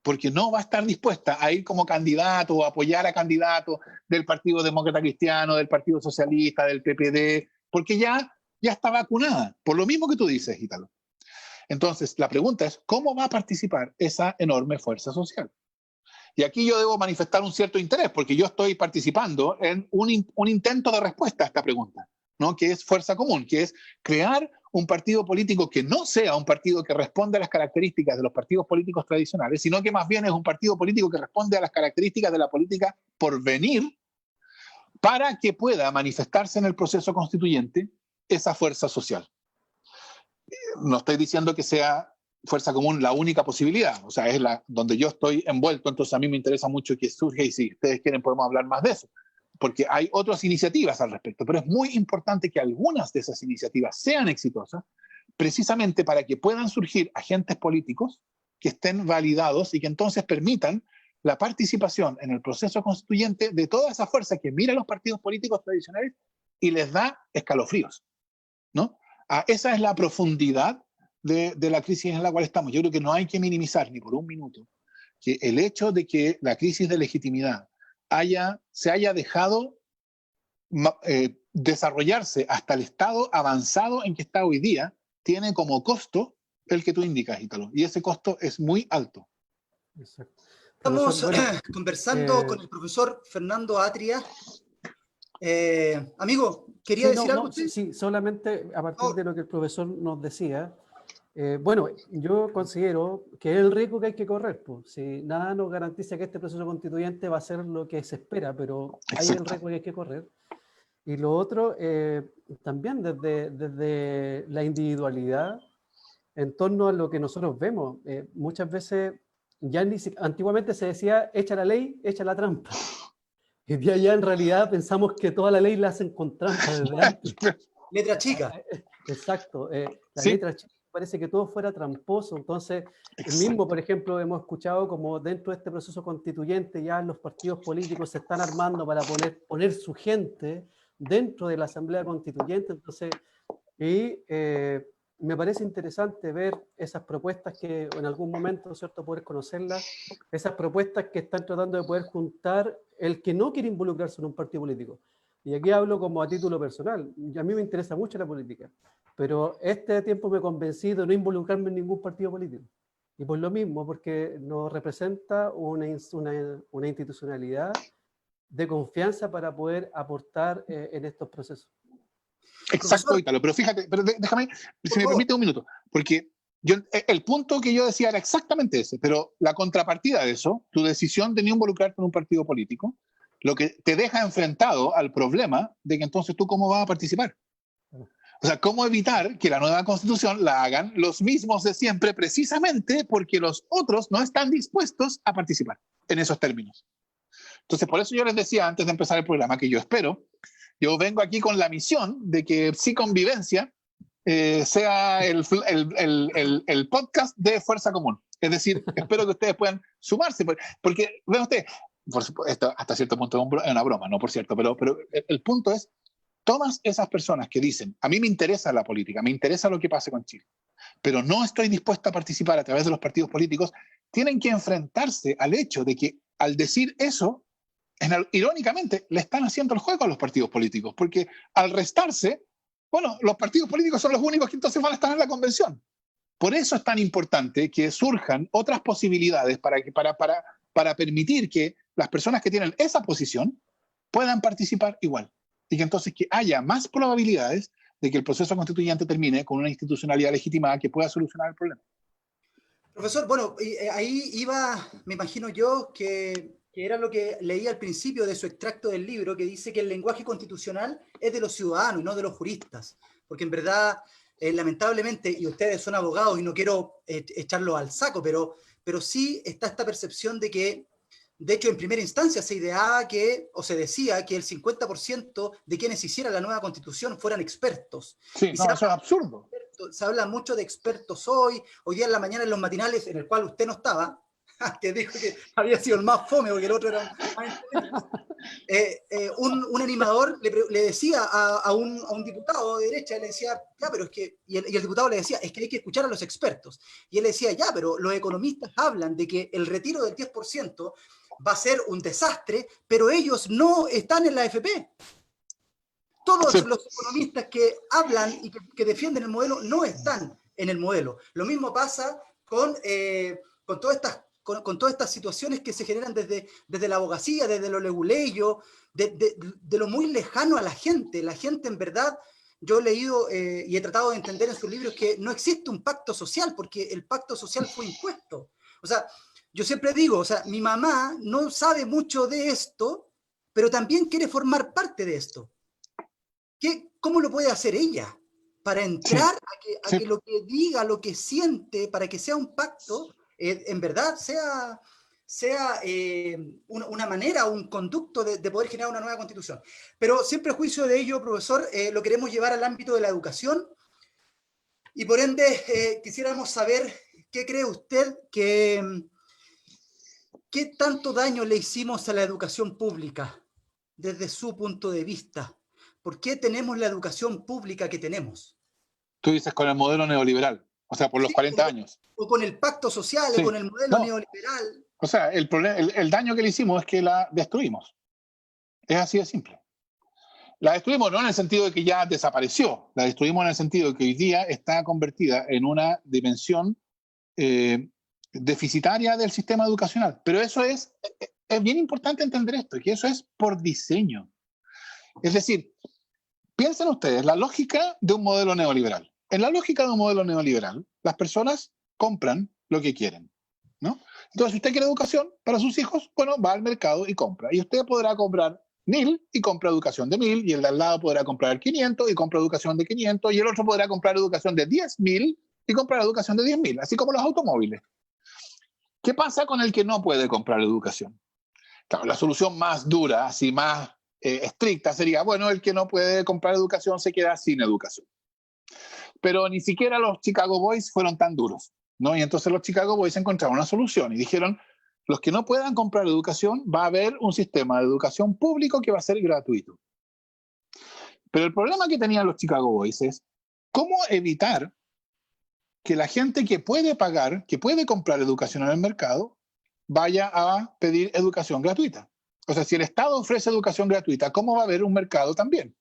Porque no va a estar dispuesta a ir como candidato o apoyar a candidatos del Partido Demócrata Cristiano, del Partido Socialista, del PPD, porque ya está vacunada, por lo mismo que tú dices, Ítalo. Entonces, la pregunta es, ¿cómo va a participar esa enorme fuerza social? Y aquí yo debo manifestar un cierto interés, porque yo estoy participando en un intento de respuesta a esta pregunta, ¿no? Que es fuerza común, que es crear un partido político que no sea un partido que responde a las características de los partidos políticos tradicionales, sino que más bien es un partido político que responde a las características de la política por venir, para que pueda manifestarse en el proceso constituyente esa fuerza social. No estoy diciendo que sea fuerza común la única posibilidad, o sea, es donde yo estoy envuelto, entonces a mí me interesa mucho que surja y si ustedes quieren podemos hablar más de eso, porque hay otras iniciativas al respecto, pero es muy importante que algunas de esas iniciativas sean exitosas, precisamente para que puedan surgir agentes políticos que estén validados y que entonces permitan la participación en el proceso constituyente de toda esa fuerza que mira a los partidos políticos tradicionales y les da escalofríos, ¿no? Esa es la profundidad de la crisis en la cual estamos. Yo creo que no hay que minimizar ni por un minuto que el hecho de que la crisis de legitimidad se haya dejado desarrollarse hasta el estado avanzado en que está hoy día, tiene como costo el que tú indicas, Ítalo, y ese costo es muy alto. Exacto. Estamos Profesor, conversando con el profesor Fernando Atria. Amigo, ¿quería decir algo? Sí, solamente a partir de lo que el profesor nos decía. Bueno, yo considero que es el riesgo que hay que correr. Pues. Si nada nos garantiza que este proceso constituyente va a ser lo que se espera, pero hay el riesgo que hay que correr. Y lo otro, también desde la individualidad, en torno a lo que nosotros vemos. Muchas veces, antiguamente se decía, echa la ley, echa la trampa. Y día ya en realidad pensamos que toda la ley la hacen con trampa desde antes. Letra chica. Exacto. La ¿Sí? letra chica parece que todo fuera tramposo. Entonces, mismo, por ejemplo, hemos escuchado como dentro de este proceso constituyente ya los partidos políticos se están armando para poner su gente dentro de la Asamblea Constituyente. Entonces, me parece interesante ver esas propuestas que en algún momento, ¿cierto?, poder conocerlas, esas propuestas que están tratando de poder juntar el que no quiere involucrarse en un partido político. Y aquí hablo como a título personal. A mí me interesa mucho la política, pero este tiempo me convencí de no involucrarme en ningún partido político. Y por lo mismo, porque nos representa una institucionalidad de confianza para poder aportar en estos procesos. Exacto, Ítalo, pero fíjate, déjame, si me permite un minuto, porque el punto que yo decía era exactamente ese, pero la contrapartida de eso, tu decisión de no involucrarte en un partido político, lo que te deja enfrentado al problema de que entonces tú cómo vas a participar. O O sea, ¿cómo evitar que la nueva constitución la hagan los mismos de siempre, precisamente porque los otros no están dispuestos a participar en esos términos? Entonces, por eso yo les decía antes de empezar el programa que yo vengo aquí con la misión de que Sí Convivencia sea el podcast de Fuerza Común. Es decir, espero que ustedes puedan sumarse, porque vean ustedes, por supuesto, hasta cierto punto es una broma, ¿no? Por cierto, pero el punto es, todas esas personas que dicen, a mí me interesa la política, me interesa lo que pase con Chile, pero no estoy dispuesta a participar a través de los partidos políticos, tienen que enfrentarse al hecho de que al decir eso, irónicamente, le están haciendo el juego a los partidos políticos, porque al restarse, bueno, los partidos políticos son los únicos que entonces van a estar en la convención. Por eso es tan importante que surjan otras posibilidades para permitir que las personas que tienen esa posición puedan participar igual. Y que entonces que haya más probabilidades de que el proceso constituyente termine con una institucionalidad legitimada que pueda solucionar el problema. Profesor, bueno, ahí iba, me imagino yo, que era lo que leí al principio de su extracto del libro, que dice que el lenguaje constitucional es de los ciudadanos y no de los juristas, porque en verdad, lamentablemente, y ustedes son abogados y no quiero echarlo al saco, pero sí está esta percepción de que, de hecho, en primera instancia se ideaba que, o se decía que el 50% de quienes hicieran la nueva constitución fueran expertos. Sí, no, eso es absurdo. Se habla mucho de expertos hoy día en la mañana en los matinales, en el cual usted no estaba, que dijo que había sido el más fome porque el otro era un animador le decía a un diputado de derecha, le decía, ya, pero es que, y el diputado le decía, es que hay que escuchar a los expertos, y él le decía, ya, pero los economistas hablan de que el retiro del 10% va a ser un desastre, pero ellos no están en la AFP. Todos los economistas que hablan y que defienden el modelo no están en el modelo. Lo mismo pasa con todas estas situaciones que se generan desde la abogacía, desde lo leguleyo, de lo muy lejano a la gente. La gente, en verdad, yo he leído y he tratado de entender en sus libros que no existe un pacto social, porque el pacto social fue impuesto. O sea, yo siempre digo, o sea, mi mamá no sabe mucho de esto, pero también quiere formar parte de esto. ¿Cómo lo puede hacer ella? Para entrar a que lo que diga, lo que siente, para que sea un pacto, en verdad sea una manera, un conducto de poder generar una nueva constitución. Pero siempre a juicio de ello, profesor, lo queremos llevar al ámbito de la educación y por ende quisiéramos saber qué cree usted qué tanto daño le hicimos a la educación pública desde su punto de vista. ¿Por qué tenemos la educación pública que tenemos? Tú dices con el modelo neoliberal, o sea, por los 40 años. O con el pacto social, o con el modelo neoliberal. O sea, el daño que le hicimos es que la destruimos. Es así de simple. La destruimos no en el sentido de que ya desapareció, la destruimos en el sentido de que hoy día está convertida en una dimensión deficitaria del sistema educacional. Pero eso es bien importante entender esto, que eso es por diseño. Es decir, piensen ustedes, la lógica de un modelo neoliberal. En la lógica de un modelo neoliberal, las personas compran lo que quieren, ¿no? Entonces, si usted quiere educación para sus hijos, bueno, va al mercado y compra. Y usted podrá comprar 1.000 y compra educación de 1.000, y el de al lado podrá comprar 500 y compra educación de 500, y el otro podrá comprar educación de 10.000 y comprar educación de 10.000, así como los automóviles. ¿Qué pasa con el que no puede comprar educación? Claro, la solución más dura, así más estricta sería, bueno, el que no puede comprar educación se queda sin educación. Pero ni siquiera los Chicago Boys fueron tan duros, ¿no? Y entonces los Chicago Boys encontraron una solución y dijeron, los que no puedan comprar educación, va a haber un sistema de educación público que va a ser gratuito. Pero el problema que tenían los Chicago Boys es, ¿cómo evitar que la gente que puede pagar, que puede comprar educación en el mercado, vaya a pedir educación gratuita? O sea, si el Estado ofrece educación gratuita, ¿cómo va a haber un mercado también?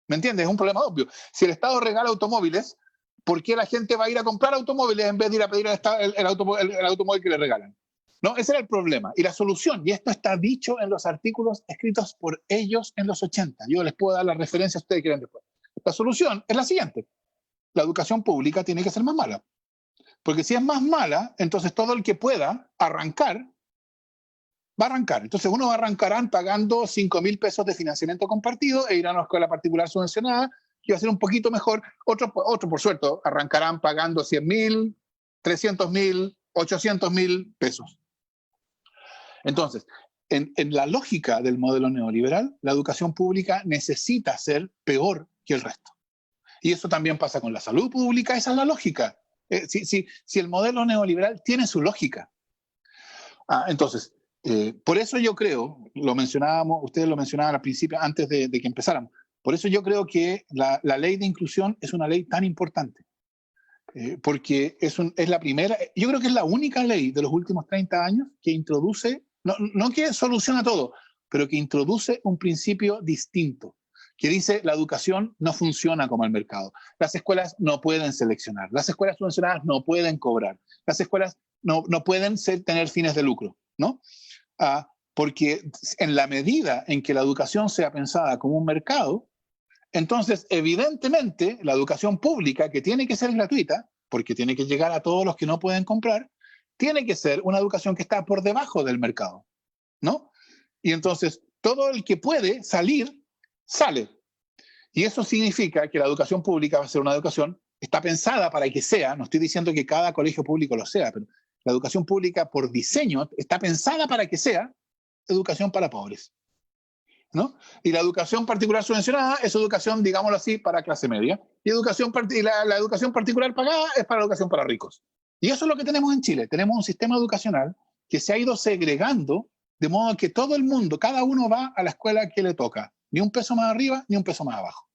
¿Me entiendes? Es un problema obvio. Si el Estado regala automóviles, ¿por qué la gente va a ir a comprar automóviles en vez de ir a pedir al Estado el automóvil que le regalan? ¿No? Ese era el problema. Y la solución, y esto está dicho en los artículos escritos por ellos en los 80. Yo les puedo dar las referencias a ustedes que quieran después. La solución es la siguiente. La educación pública tiene que ser más mala. Porque si es más mala, entonces todo el que pueda arrancar, va a arrancar. Entonces unos arrancarán pagando 5.000 pesos de financiamiento compartido e irán a una escuela particular subvencionada que va a ser un poquito mejor, otros por suerte arrancarán pagando 100.000, 300.000, 800.000 pesos. Entonces, en la lógica del modelo neoliberal, la educación pública necesita ser peor que el resto. Y eso también pasa con la salud pública, esa es la lógica. Si el modelo neoliberal tiene su lógica. Entonces, por eso yo creo, ustedes lo mencionaban al principio, antes de que empezáramos, por eso yo creo que la ley de inclusión es una ley tan importante. Porque es la primera, yo creo que es la única ley de los últimos 30 años que introduce, no que soluciona todo, pero que introduce un principio distinto, que dice la educación no funciona como el mercado. Las escuelas no pueden seleccionar, las escuelas subvencionadas no pueden cobrar, las escuelas no pueden tener fines de lucro, ¿no? Porque en la medida en que la educación sea pensada como un mercado, entonces evidentemente la educación pública, que tiene que ser gratuita, porque tiene que llegar a todos los que no pueden comprar, tiene que ser una educación que está por debajo del mercado, ¿no? Y entonces todo el que puede salir, sale. Y eso significa que la educación pública va a ser una educación, está pensada para que sea, no estoy diciendo que cada colegio público lo sea, pero la educación pública por diseño está pensada para que sea educación para pobres, ¿no? Y la educación particular subvencionada es educación, digámoslo así, para clase media. Y la educación particular pagada es para educación para ricos. Y eso es lo que tenemos en Chile. Tenemos un sistema educacional que se ha ido segregando de modo que todo el mundo, cada uno va a la escuela que le toca. Ni un peso más arriba, ni un peso más abajo.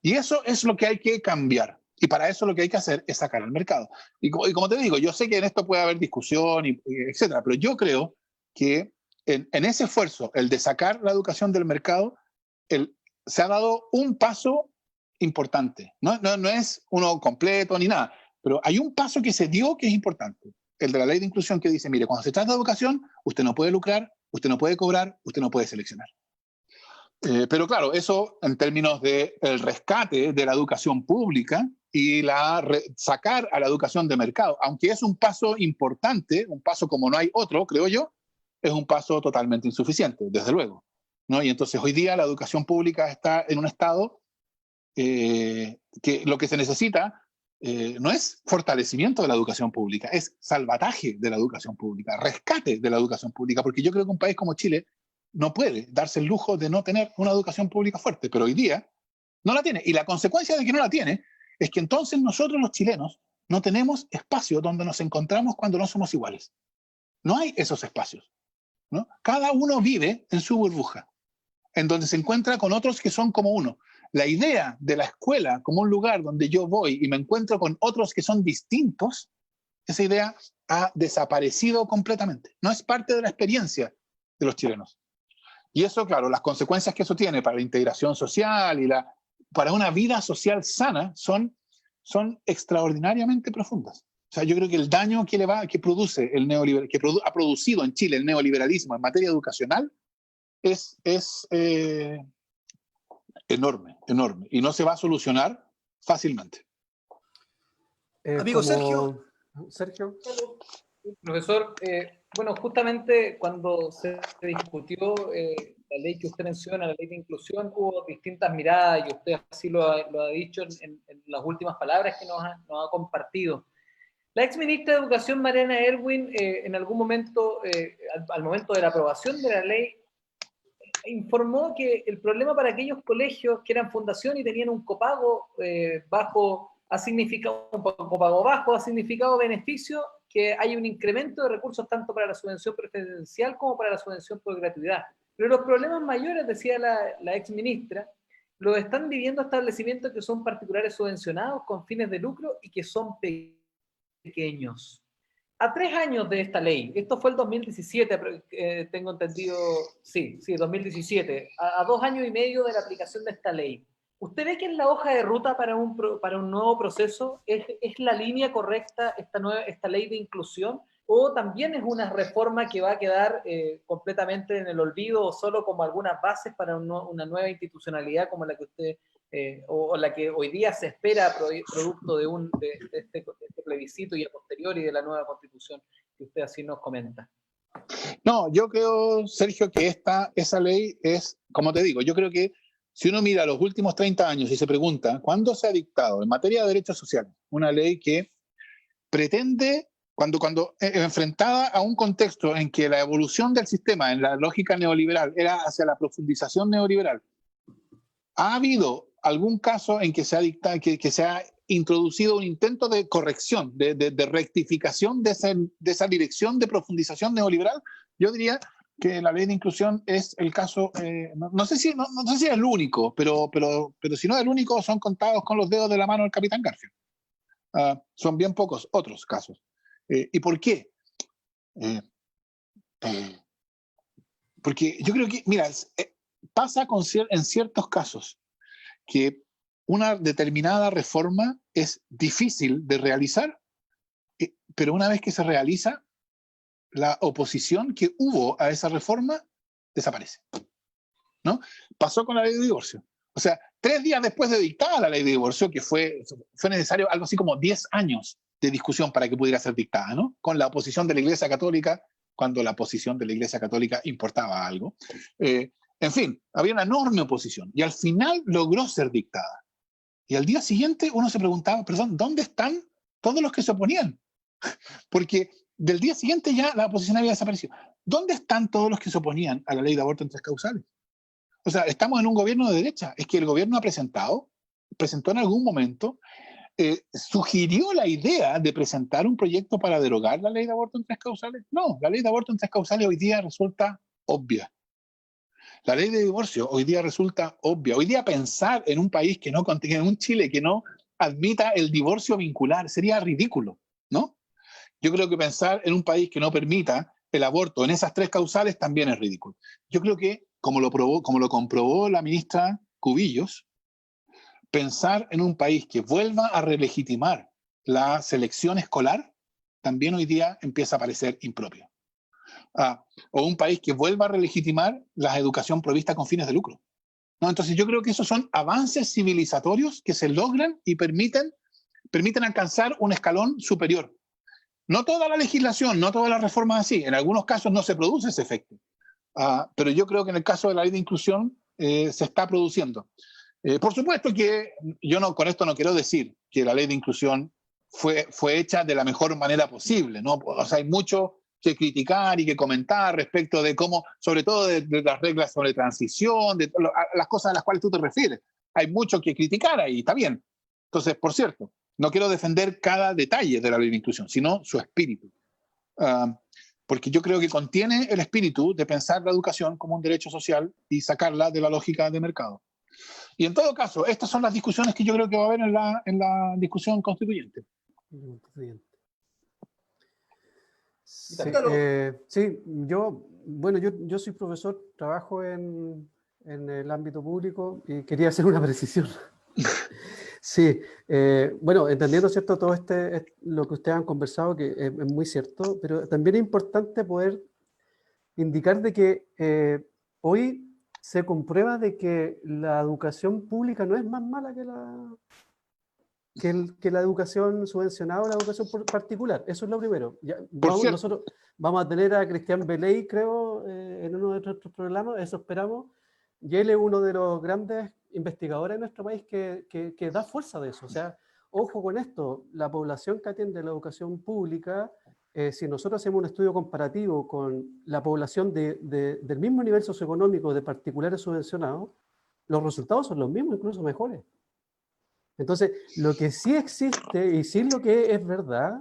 Y eso es lo que hay que cambiar. Y para eso lo que hay que hacer es sacar al mercado. Y como te digo, yo sé que en esto puede haber discusión, etcétera, pero yo creo que en ese esfuerzo, el de sacar la educación del mercado, se ha dado un paso importante. No es uno completo ni nada, pero hay un paso que se dio que es importante. El de la ley de inclusión que dice, mire, cuando se trata de educación, usted no puede lucrar, usted no puede cobrar, usted no puede seleccionar. Pero claro, eso en términos del rescate de la educación pública y sacar a la educación de mercado, aunque es un paso importante, un paso como no hay otro, creo yo, es un paso totalmente insuficiente, desde luego, ¿no? Y entonces hoy día la educación pública está en un estado que lo que se necesita no es fortalecimiento de la educación pública, es salvataje de la educación pública, rescate de la educación pública, porque yo creo que un país como Chile no puede darse el lujo de no tener una educación pública fuerte, pero hoy día no la tiene. Y la consecuencia de que no la tiene es que entonces nosotros los chilenos no tenemos espacio donde nos encontramos cuando no somos iguales. No hay esos espacios, ¿no? Cada uno vive en su burbuja, en donde se encuentra con otros que son como uno. La idea de la escuela como un lugar donde yo voy y me encuentro con otros que son distintos, esa idea ha desaparecido completamente. No es parte de la experiencia de los chilenos. Y eso, claro, las consecuencias que eso tiene para la integración social y para una vida social sana son extraordinariamente profundas. O sea, yo creo que el daño que produce el neoliberal, ha producido en Chile el neoliberalismo en materia educacional es enorme, enorme. Y no se va a solucionar fácilmente. Amigo Sergio. Profesor, bueno, justamente cuando se discutió la ley que usted menciona, la ley de inclusión, hubo distintas miradas y usted así lo ha dicho en las últimas palabras que nos ha compartido. La ex ministra de Educación, Mariana Aerwin, en algún momento, al momento de la aprobación de la ley, informó que el problema para aquellos colegios que eran fundación y tenían un copago bajo ha significado beneficio que hay un incremento de recursos tanto para la subvención preferencial como para la subvención por gratuidad. Pero los problemas mayores, decía la ex ministra, los están viviendo establecimientos que son particulares subvencionados con fines de lucro y que son pequeños. A 3 años de esta ley, esto fue el 2017, tengo entendido, sí, 2017, a 2 años y medio de la aplicación de esta ley, ¿usted ve que es la hoja de ruta para un nuevo proceso? ¿Es la línea correcta esta ley de inclusión? ¿O también es una reforma que va a quedar completamente en el olvido o solo como algunas bases para una nueva institucionalidad como la que usted, o la que hoy día se espera producto de este plebiscito y a posteriori de la nueva constitución que usted así nos comenta? No, yo creo, Sergio, que esa ley es, como te digo, yo creo que si uno mira los últimos 30 años y se pregunta, ¿cuándo se ha dictado en materia de derechos sociales una ley que pretende, cuando enfrentada a un contexto en que la evolución del sistema en la lógica neoliberal era hacia la profundización neoliberal, ha habido algún caso en que se ha dictado, que se ha introducido un intento de corrección, de rectificación de esa dirección de profundización neoliberal? Yo diría que la ley de inclusión es el caso, no sé si es el único, pero si no es el único, son contados con los dedos de la mano del capitán Garfield. Son bien pocos otros casos. ¿Y por qué? Porque yo creo que, mira, pasa en ciertos casos que una determinada reforma es difícil de realizar, pero una vez que se realiza, la oposición que hubo a esa reforma desaparece, ¿no? Pasó con la ley de divorcio. O sea, 3 días después de dictada la ley de divorcio, que fue necesario algo así como 10 años de discusión para que pudiera ser dictada, ¿no? Con la oposición de la Iglesia Católica, cuando la posición de la Iglesia Católica importaba algo. En fin, había una enorme oposición y al final logró ser dictada. Y al día siguiente uno se preguntaba, perdón, ¿dónde están todos los que se oponían? Porque del día siguiente ya la oposición había desaparecido. ¿Dónde están todos los que se oponían a la ley de aborto en 3 causales? O sea, estamos en un gobierno de derecha. Es que el gobierno presentó en algún momento, sugirió la idea de presentar un proyecto para derogar la ley de aborto en 3 causales. No, la ley de aborto en 3 causales hoy día resulta obvia. La ley de divorcio hoy día resulta obvia. Hoy día pensar en un país que no contenga, en un Chile que no admita el divorcio vincular, sería ridículo, ¿no? Yo creo que pensar en un país que no permita el aborto en esas 3 causales también es ridículo. Yo creo que, como lo comprobó la ministra Cubillos, pensar en un país que vuelva a relegitimar la selección escolar también hoy día empieza a parecer impropio. O un país que vuelva a relegitimar la educación provista con fines de lucro, ¿no? Entonces yo creo que esos son avances civilizatorios que se logran y permiten alcanzar un escalón superior. No toda la legislación, no todas las reformas así. En algunos casos no se produce ese efecto. Pero yo creo que en el caso de la ley de inclusión se está produciendo. Por supuesto que con esto no quiero decir que la ley de inclusión fue hecha de la mejor manera posible, ¿no? O sea, hay mucho que criticar y que comentar respecto de cómo, sobre todo de las reglas sobre transición, de las cosas a las cuales tú te refieres. Hay mucho que criticar ahí, está bien. Entonces, por cierto, no quiero defender cada detalle de la ley de inclusión, sino su espíritu. Porque yo creo que contiene el espíritu de pensar la educación como un derecho social y sacarla de la lógica de mercado. Y en todo caso, estas son las discusiones que yo creo que va a haber en la discusión constituyente. Sí, yo soy profesor, trabajo en el ámbito público y quería hacer una precisión. Sí, entendiendo, ¿cierto?, todo lo que ustedes han conversado, que es muy cierto, pero también es importante poder indicar de que hoy se comprueba de que la educación pública no es más mala que la educación subvencionada o la educación particular. Eso es lo primero. Nosotros vamos a tener a Cristian Beley, creo, en uno de nuestros programas, eso esperamos, y él es uno de los grandes investigadores en nuestro país que da fuerza de eso. O sea, ojo con esto, la población que atiende la educación pública, si nosotros hacemos un estudio comparativo con la población del mismo nivel socioeconómico de particulares subvencionados, los resultados son los mismos, incluso mejores. Entonces, lo que sí existe, y sí lo que es verdad,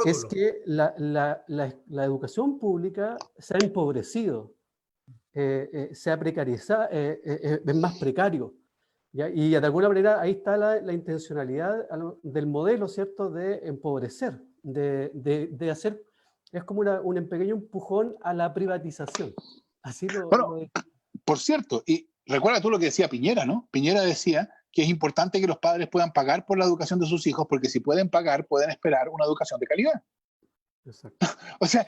es que la educación pública se ha empobrecido, se ha precarizado, es más precario, ¿ya? Y de alguna manera ahí está la intencionalidad del modelo, ¿cierto?, de empobrecer, de hacer, es como un pequeño empujón a la privatización. Así por cierto, y recuerda tú lo que decía Piñera, ¿no? Piñera decía que es importante que los padres puedan pagar por la educación de sus hijos, porque si pueden pagar, pueden esperar una educación de calidad. Exacto. O sea,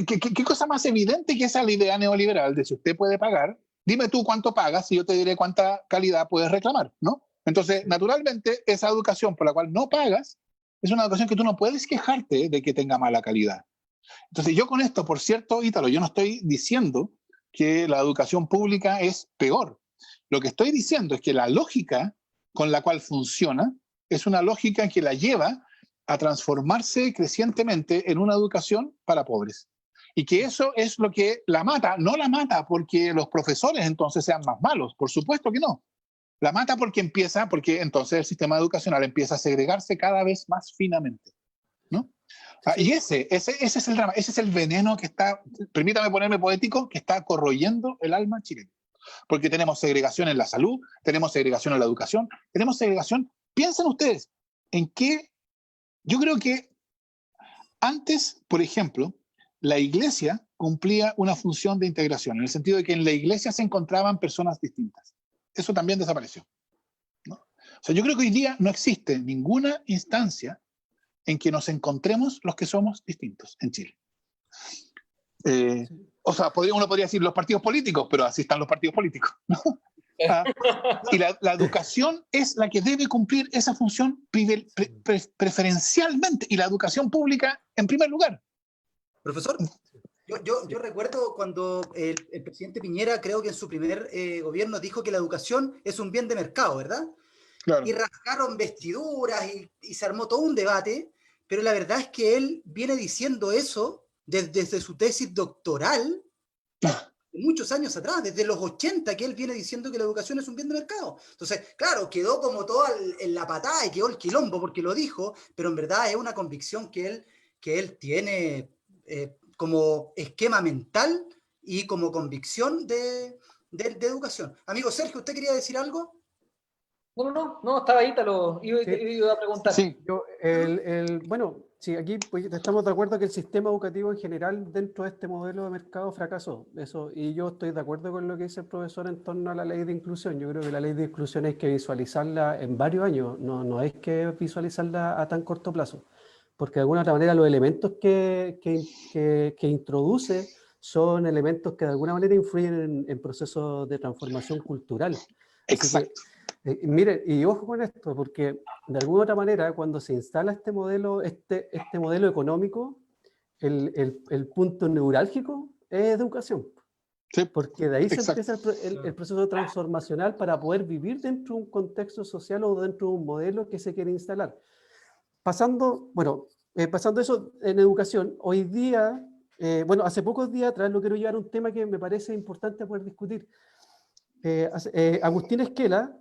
¿qué cosa más evidente que esa la idea neoliberal de si usted puede pagar, dime tú cuánto pagas y yo te diré cuánta calidad puedes reclamar, ¿no? Entonces, naturalmente, esa educación por la cual no pagas es una educación que tú no puedes quejarte de que tenga mala calidad. Entonces, yo con esto, por cierto, Ítalo, yo no estoy diciendo que la educación pública es peor. Lo que estoy diciendo es que la lógica con la cual funciona es una lógica que la lleva a transformarse crecientemente en una educación para pobres. Y que eso es lo que la mata. No la mata porque los profesores entonces sean más malos, por supuesto que no. La mata porque entonces el sistema educacional empieza a segregarse cada vez más finamente, ¿no? Y ese es el drama, ese es el veneno que está, permítame ponerme poético, que está corroyendo el alma chilena. Porque tenemos segregación en la salud, tenemos segregación en la educación, tenemos segregación. Piensen ustedes en qué. Yo creo que antes, por ejemplo, la iglesia cumplía una función de integración, en el sentido de que en la iglesia se encontraban personas distintas. Eso también desapareció, ¿no? O sea, yo creo que hoy día no existe ninguna instancia en que nos encontremos los que somos distintos en Chile. O sea, uno podría decir los partidos políticos, pero así están los partidos políticos, ¿no? Y la educación es la que debe cumplir esa función preferencialmente, y la educación pública en primer lugar. Profesor, yo recuerdo cuando el presidente Piñera, creo que en su primer gobierno, dijo que la educación es un bien de mercado, ¿verdad? Claro. Y rasgaron vestiduras y se armó todo un debate, pero la verdad es que él viene diciendo eso desde su tesis doctoral, muchos años atrás, desde los 80, que él viene diciendo que la educación es un bien de mercado. Entonces, claro, quedó como todo en la patada y quedó el quilombo porque lo dijo, pero en verdad es una convicción que él tiene como esquema mental y como convicción de educación. Amigo Sergio, ¿usted quería decir algo? No, estaba ahí, iba a preguntar. Sí, bueno, sí, aquí pues, estamos de acuerdo que el sistema educativo en general dentro de este modelo de mercado fracasó. Eso, y yo estoy de acuerdo con lo que dice el profesor en torno a la ley de inclusión. Yo creo que la ley de inclusión hay que visualizarla en varios años, no es que visualizarla a tan corto plazo, porque de alguna otra manera los elementos que introduce son elementos que de alguna manera influyen en procesos de transformación cultural. Exacto. Miren, y ojo con esto, porque de alguna otra manera cuando se instala este modelo económico, el punto neurálgico es educación. Sí, porque de ahí se exacto. empieza el proceso transformacional para poder vivir dentro de un contexto social o dentro de un modelo que se quiere instalar. Pasando eso en educación, hoy día, hace pocos días atrás lo quiero llevar a un tema que me parece importante poder discutir. Agustín Esquela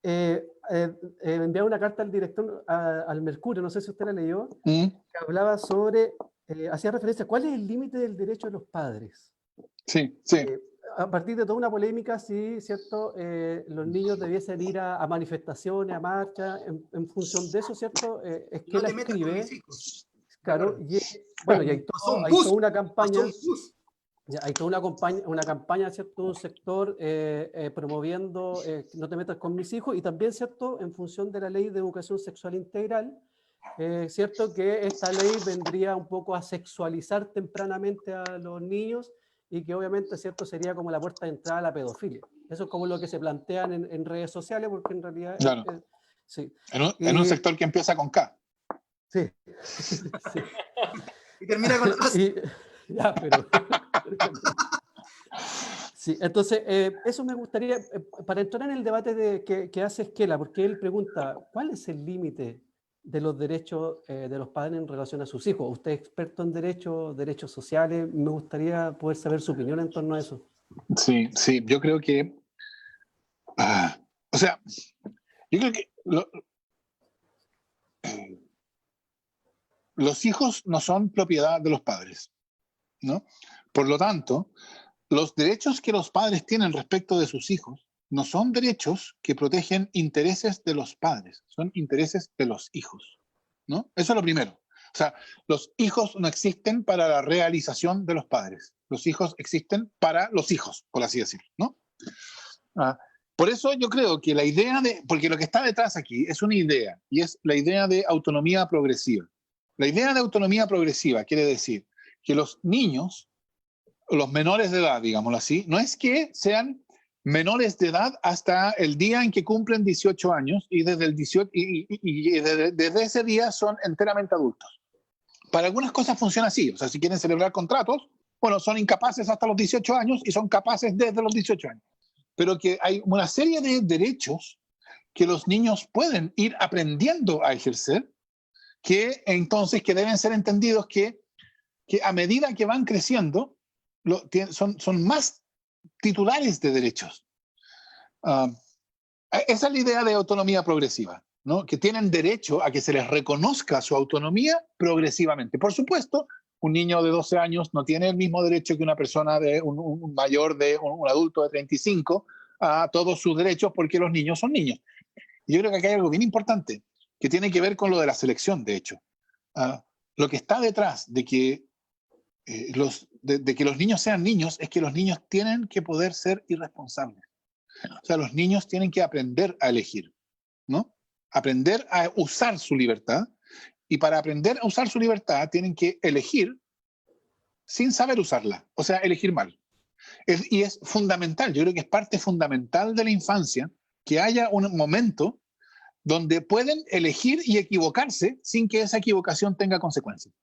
enviaba una carta al director, al Mercurio, no sé si usted la leyó, que hablaba sobre, hacía referencia a cuál es el límite del derecho de los padres. Sí. A partir de toda una polémica, sí, ¿cierto? Los niños debiesen ir a manifestaciones, a marchas, en función de eso, ¿cierto? Esquela escribe, claro, y hay toda una campaña. Hay toda una campaña, ¿cierto? Un sector promoviendo no te metas con mis hijos, y también, ¿cierto? En función de la ley de educación sexual integral, ¿cierto? Que esta ley vendría un poco a sexualizar tempranamente a los niños y que obviamente, ¿cierto? Sería como la puerta de entrada a la pedofilia. Eso es como lo que se plantean en redes sociales, porque en realidad... Claro. Sí. En un sector que empieza con K. Sí. Sí. Y termina con ya, pero... Sí, entonces, eso me gustaría, para entrar en el debate que hace Esquela, porque él pregunta, ¿cuál es el límite de los derechos de los padres en relación a sus hijos? Usted es experto en derechos sociales, me gustaría poder saber su opinión en torno a eso. Sí, yo creo que... yo creo que los hijos no son propiedad de los padres, ¿no? Por lo tanto, los derechos que los padres tienen respecto de sus hijos no son derechos que protegen intereses de los padres, son intereses de los hijos, ¿no? Eso es lo primero. O sea, los hijos no existen para la realización de los padres. Los hijos existen para los hijos, por así decirlo, ¿no? Por eso yo creo que la idea porque lo que está detrás aquí es una idea, y es la idea de autonomía progresiva. La idea de autonomía progresiva quiere decir que los niños, los menores de edad, digámoslo así, no es que sean menores de edad hasta el día en que cumplen 18 años y desde ese día son enteramente adultos. Para algunas cosas funciona así, o sea, si quieren celebrar contratos, bueno, son incapaces hasta los 18 años y son capaces desde los 18 años. pero que hay una serie de derechos que los niños pueden ir aprendiendo a ejercer, que entonces que deben ser entendidos que a medida que van creciendo, son más titulares de derechos. Esa es la idea de autonomía progresiva, ¿no? Que tienen derecho a que se les reconozca su autonomía progresivamente. Por supuesto, un niño de 12 años no tiene el mismo derecho que una persona un mayor, un adulto de 35, a todos sus derechos, porque los niños son niños. Y yo creo que acá hay algo bien importante que tiene que ver con lo de la selección, de hecho. Lo que está detrás de que los niños sean niños es que los niños tienen que poder ser irresponsables. O sea, los niños tienen que aprender a elegir, ¿no? Aprender a usar su libertad, y para aprender a usar su libertad tienen que elegir sin saber usarla, o sea, elegir mal. Y es fundamental, yo creo que es parte fundamental de la infancia que haya un momento donde pueden elegir y equivocarse sin que esa equivocación tenga consecuencias.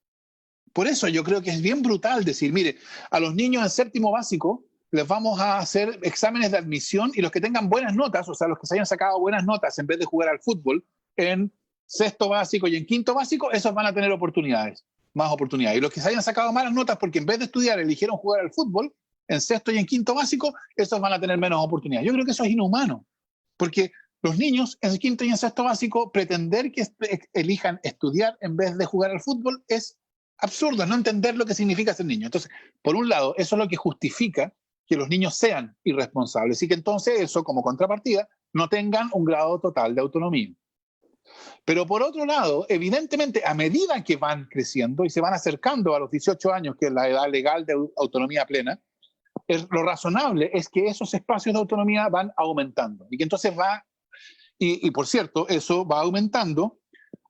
Por eso yo creo que es bien brutal decir, mire, a los niños en séptimo básico les vamos a hacer exámenes de admisión, y los que tengan buenas notas, o sea, los que se hayan sacado buenas notas en vez de jugar al fútbol en sexto básico y en quinto básico, esos van a tener oportunidades, más oportunidades. Y los que se hayan sacado malas notas porque en vez de estudiar eligieron jugar al fútbol en sexto y en quinto básico, esos van a tener menos oportunidades. Yo creo que eso es inhumano, porque los niños en quinto y en sexto básico pretender que elijan estudiar en vez de jugar al fútbol es absurdo, es no entender lo que significa ser niño. Entonces, por un lado, eso es lo que justifica que los niños sean irresponsables y que entonces eso, como contrapartida, no tengan un grado total de autonomía. Pero por otro lado, evidentemente, a medida que van creciendo y se van acercando a los 18 años, que es la edad legal de autonomía plena, lo razonable es que esos espacios de autonomía van aumentando y que entonces y por cierto, eso va aumentando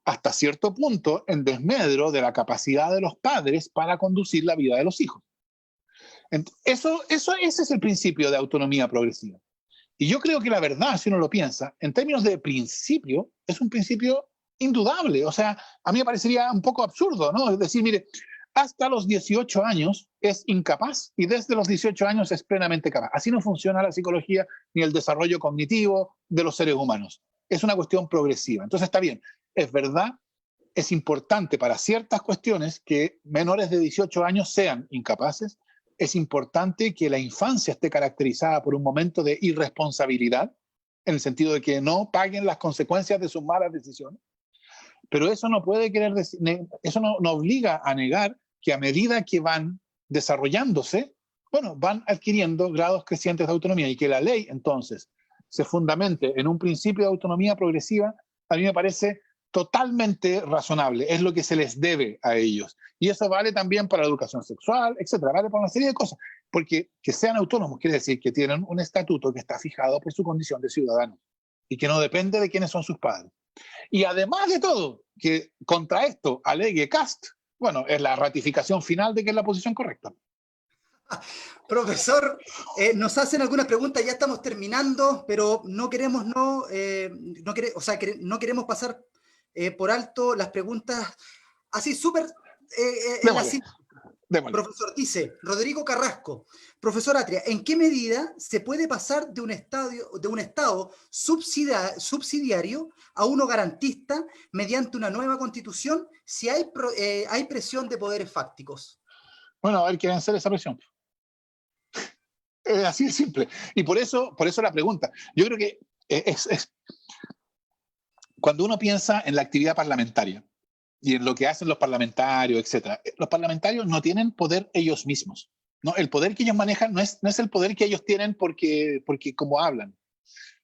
hasta cierto punto en desmedro de la capacidad de los padres para conducir la vida de los hijos. Ese es el principio de autonomía progresiva. Y yo creo que la verdad, si uno lo piensa, en términos de principio, es un principio indudable. O sea, a mí me parecería un poco absurdo, ¿no? Es decir, mire, hasta los 18 años es incapaz y desde los 18 años es plenamente capaz. Así no funciona la psicología ni el desarrollo cognitivo de los seres humanos. Es una cuestión progresiva. Entonces está bien, es verdad, es importante para ciertas cuestiones que menores de 18 años sean incapaces. Es importante que la infancia esté caracterizada por un momento de irresponsabilidad, en el sentido de que no paguen las consecuencias de sus malas decisiones. Pero eso no puede querer decir, eso no obliga a negar que a medida que van desarrollándose, bueno, van adquiriendo grados crecientes de autonomía, y que la ley entonces se fundamente en un principio de autonomía progresiva, a mí me parece totalmente razonable, es lo que se les debe a ellos. Y eso vale también para la educación sexual, etcétera, vale para una serie de cosas, porque que sean autónomos quiere decir que tienen un estatuto que está fijado por su condición de ciudadanos y que no depende de quiénes son sus padres. Y además de todo, que contra esto alegue Kast, bueno, es la ratificación final de que es la posición correcta. Profesor, nos hacen algunas preguntas, ya estamos terminando, pero no queremos, no queremos pasar por alto las preguntas así súper... Profesor, dice Rodrigo Carrasco, profesor Atria, ¿en qué medida se puede pasar de un estado subsidiario a uno garantista mediante una nueva constitución si hay presión de poderes fácticos? Bueno, a ver qué vencer esa presión. Así de simple. Y por eso la pregunta. Yo creo que cuando uno piensa en la actividad parlamentaria y en lo que hacen los parlamentarios, etcétera, los parlamentarios no tienen poder ellos mismos, ¿no? El poder que ellos manejan no es el poder que ellos tienen porque como hablan.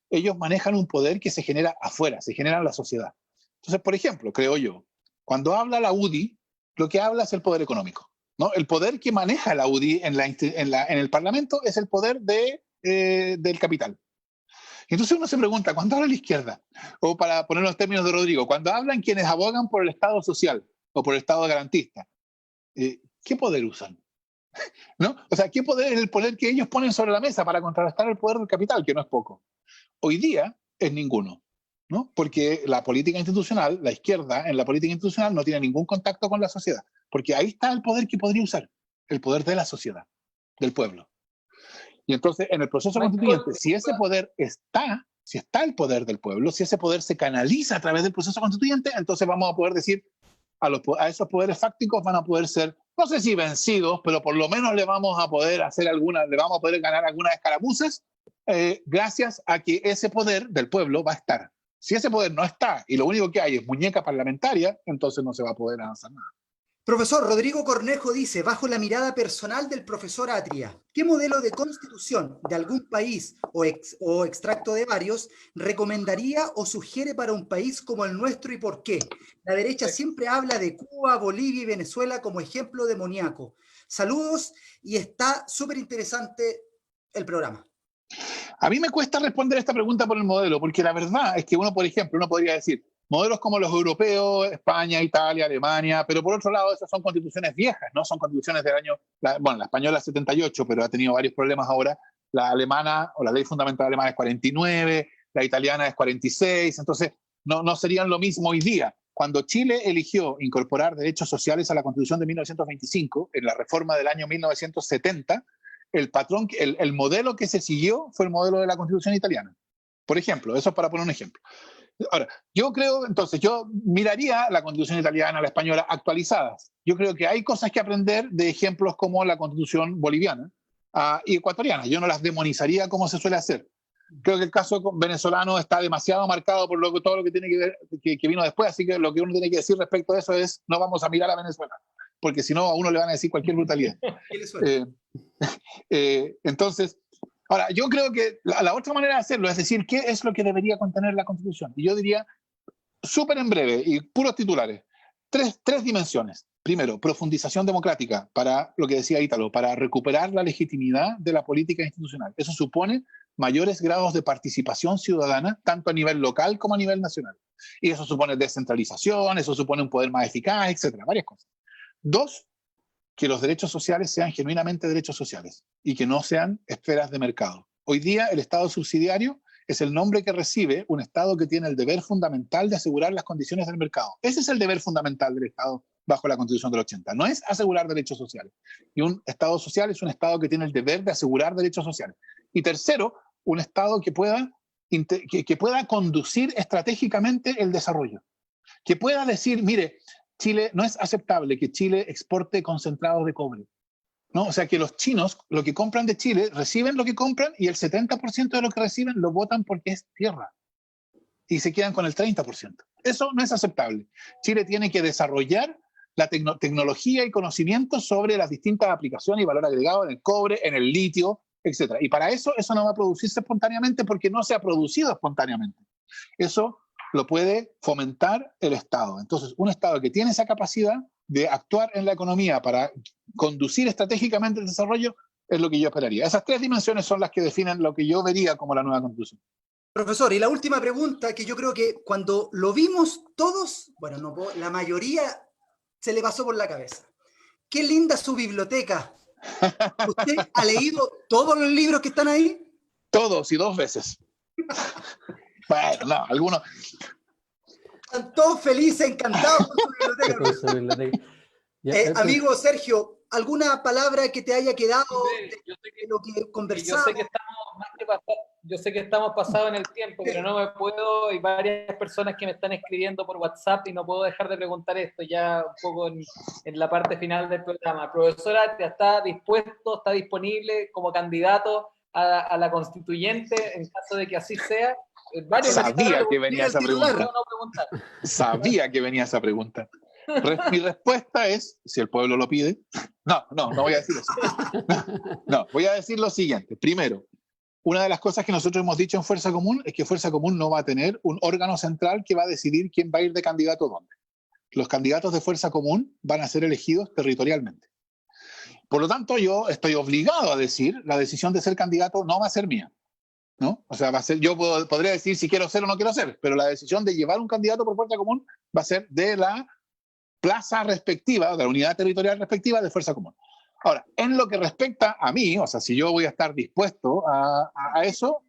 Ellos manejan un poder que se genera afuera, se genera en la sociedad. Entonces, por ejemplo, creo yo, cuando habla la UDI, lo que habla es el poder económico, ¿no? El poder que maneja la UDI en el Parlamento es el poder del capital. Entonces uno se pregunta, cuando habla la izquierda, o para ponerlo en términos de Rodrigo, cuando hablan quienes abogan por el Estado social o por el Estado garantista, ¿qué poder usan? ¿No? O sea, ¿qué poder es el poder que ellos ponen sobre la mesa para contrarrestar el poder del capital, que no es poco? Hoy día es ninguno, ¿no? Porque la política institucional, la izquierda en la política institucional no tiene ningún contacto con la sociedad, porque ahí está el poder que podría usar, el poder de la sociedad, del pueblo. Y entonces, en el proceso constituyente, si ese poder está, si está el poder del pueblo, si ese poder se canaliza a través del proceso constituyente, entonces vamos a poder decir a esos poderes fácticos van a poder ser, no sé si vencidos, pero por lo menos le vamos a poder ganar algunas escaramuzas gracias a que ese poder del pueblo va a estar. Si ese poder no está y lo único que hay es muñeca parlamentaria, entonces no se va a poder avanzar nada. Profesor Rodrigo Cornejo dice, bajo la mirada personal del profesor Atria, ¿qué modelo de constitución de algún país o extracto de varios recomendaría o sugiere para un país como el nuestro y por qué? La derecha siempre habla de Cuba, Bolivia y Venezuela como ejemplo demoníaco. Saludos y está súper interesante el programa. A mí me cuesta responder esta pregunta por el modelo, porque la verdad es que uno, por ejemplo, uno podría decir modelos como los europeos, España, Italia, Alemania, pero por otro lado esas son constituciones viejas, ¿no? Son constituciones del año, la española es 78, pero ha tenido varios problemas ahora, la alemana o la ley fundamental alemana es 49, la italiana es 46, entonces no serían lo mismo hoy día. Cuando Chile eligió incorporar derechos sociales a la Constitución de 1925, en la reforma del año 1970, el modelo que se siguió fue el modelo de la Constitución italiana. Por ejemplo, eso es para poner un ejemplo. Ahora, yo creo, entonces, yo miraría la Constitución italiana, la española, actualizadas. Yo creo que hay cosas que aprender de ejemplos como la Constitución boliviana y ecuatoriana. Yo no las demonizaría como se suele hacer. Creo que el caso venezolano está demasiado marcado por todo lo que tiene que ver, que vino después, así que lo que uno tiene que decir respecto a eso es no vamos a mirar a Venezuela, porque si no a uno le van a decir cualquier brutalidad. Entonces, ahora, yo creo que la otra manera de hacerlo es decir, ¿qué es lo que debería contener la Constitución? Y yo diría, súper en breve y puros titulares, tres dimensiones. Primero, profundización democrática, para lo que decía Ítalo, para recuperar la legitimidad de la política institucional. Eso supone mayores grados de participación ciudadana, tanto a nivel local como a nivel nacional. Y eso supone descentralización, eso supone un poder más eficaz, etcétera, varias cosas. Dos, que los derechos sociales sean genuinamente derechos sociales y que no sean esferas de mercado. Hoy día el Estado subsidiario es el nombre que recibe un Estado que tiene el deber fundamental de asegurar las condiciones del mercado. Ese es el deber fundamental del Estado bajo la Constitución del 80. No es asegurar derechos sociales. Y un Estado social es un Estado que tiene el deber de asegurar derechos sociales. Y tercero, un Estado que pueda conducir estratégicamente el desarrollo. Que pueda decir, mire, Chile, no es aceptable que Chile exporte concentrados de cobre, ¿no? O sea, que los chinos, lo que compran de Chile, reciben lo que compran y el 70% de lo que reciben lo botan porque es tierra. Y se quedan con el 30%. Eso no es aceptable. Chile tiene que desarrollar la tecnología y conocimiento sobre las distintas aplicaciones y valor agregado en el cobre, en el litio, etc. Y para eso no va a producirse espontáneamente porque no se ha producido espontáneamente. Eso lo puede fomentar el Estado. Entonces, un Estado que tiene esa capacidad de actuar en la economía para conducir estratégicamente el desarrollo es lo que yo esperaría. Esas tres dimensiones son las que definen lo que yo vería como la nueva Constitución. Profesor, y la última pregunta que yo creo que cuando lo vimos todos, bueno, no, la mayoría se le pasó por la cabeza. ¡Qué linda su biblioteca! ¿Usted ha leído todos los libros que están ahí? Todos y 2 veces. Bueno, no, algunos. Están todos felices, encantados con su biblioteca. Amigo Sergio, ¿alguna palabra que te haya quedado de lo que conversamos? Yo sé que estamos pasados en el tiempo, pero no me puedo, hay varias personas que me están escribiendo por WhatsApp y no puedo dejar de preguntar esto ya un poco en la parte final del programa. El profesor Atria está dispuesto, está disponible como candidato a la constituyente en caso de que así sea. Sabía que venía esa pregunta. Sabía que venía esa pregunta. Mi respuesta es, si el pueblo lo pide, no voy a decir eso. No, voy a decir lo siguiente. Primero, una de las cosas que nosotros hemos dicho en Fuerza Común es que Fuerza Común no va a tener un órgano central que va a decidir quién va a ir de candidato dónde. Los candidatos de Fuerza Común van a ser elegidos territorialmente. Por lo tanto, yo estoy obligado a decir, la decisión de ser candidato no va a ser mía, ¿no? O sea, va a ser, yo podría decir si quiero ser o no quiero ser, pero la decisión de llevar un candidato por Fuerza Común va a ser de la plaza respectiva, de la unidad territorial respectiva de Fuerza Común. Ahora, en lo que respecta a mí, o sea, si yo voy a estar dispuesto a eso,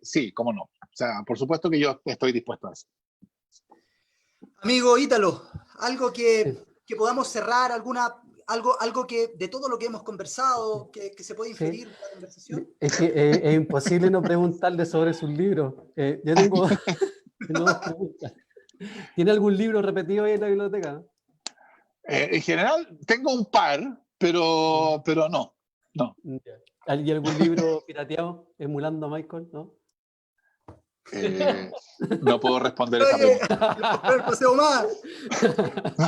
sí, cómo no. O sea, por supuesto que yo estoy dispuesto a eso. Amigo Ítalo, algo que podamos cerrar, algo que de todo lo que hemos conversado, que se puede inferir de la conversación. Es que es imposible no preguntarle sobre sus libros. Yo tengo dos preguntas. ¿Tiene algún libro repetido ahí en la biblioteca? En general, tengo un par, pero no. ¿Hay algún libro pirateado emulando a Michael? ¿No? No puedo responder esa Oye, pregunta. el paseo más. No,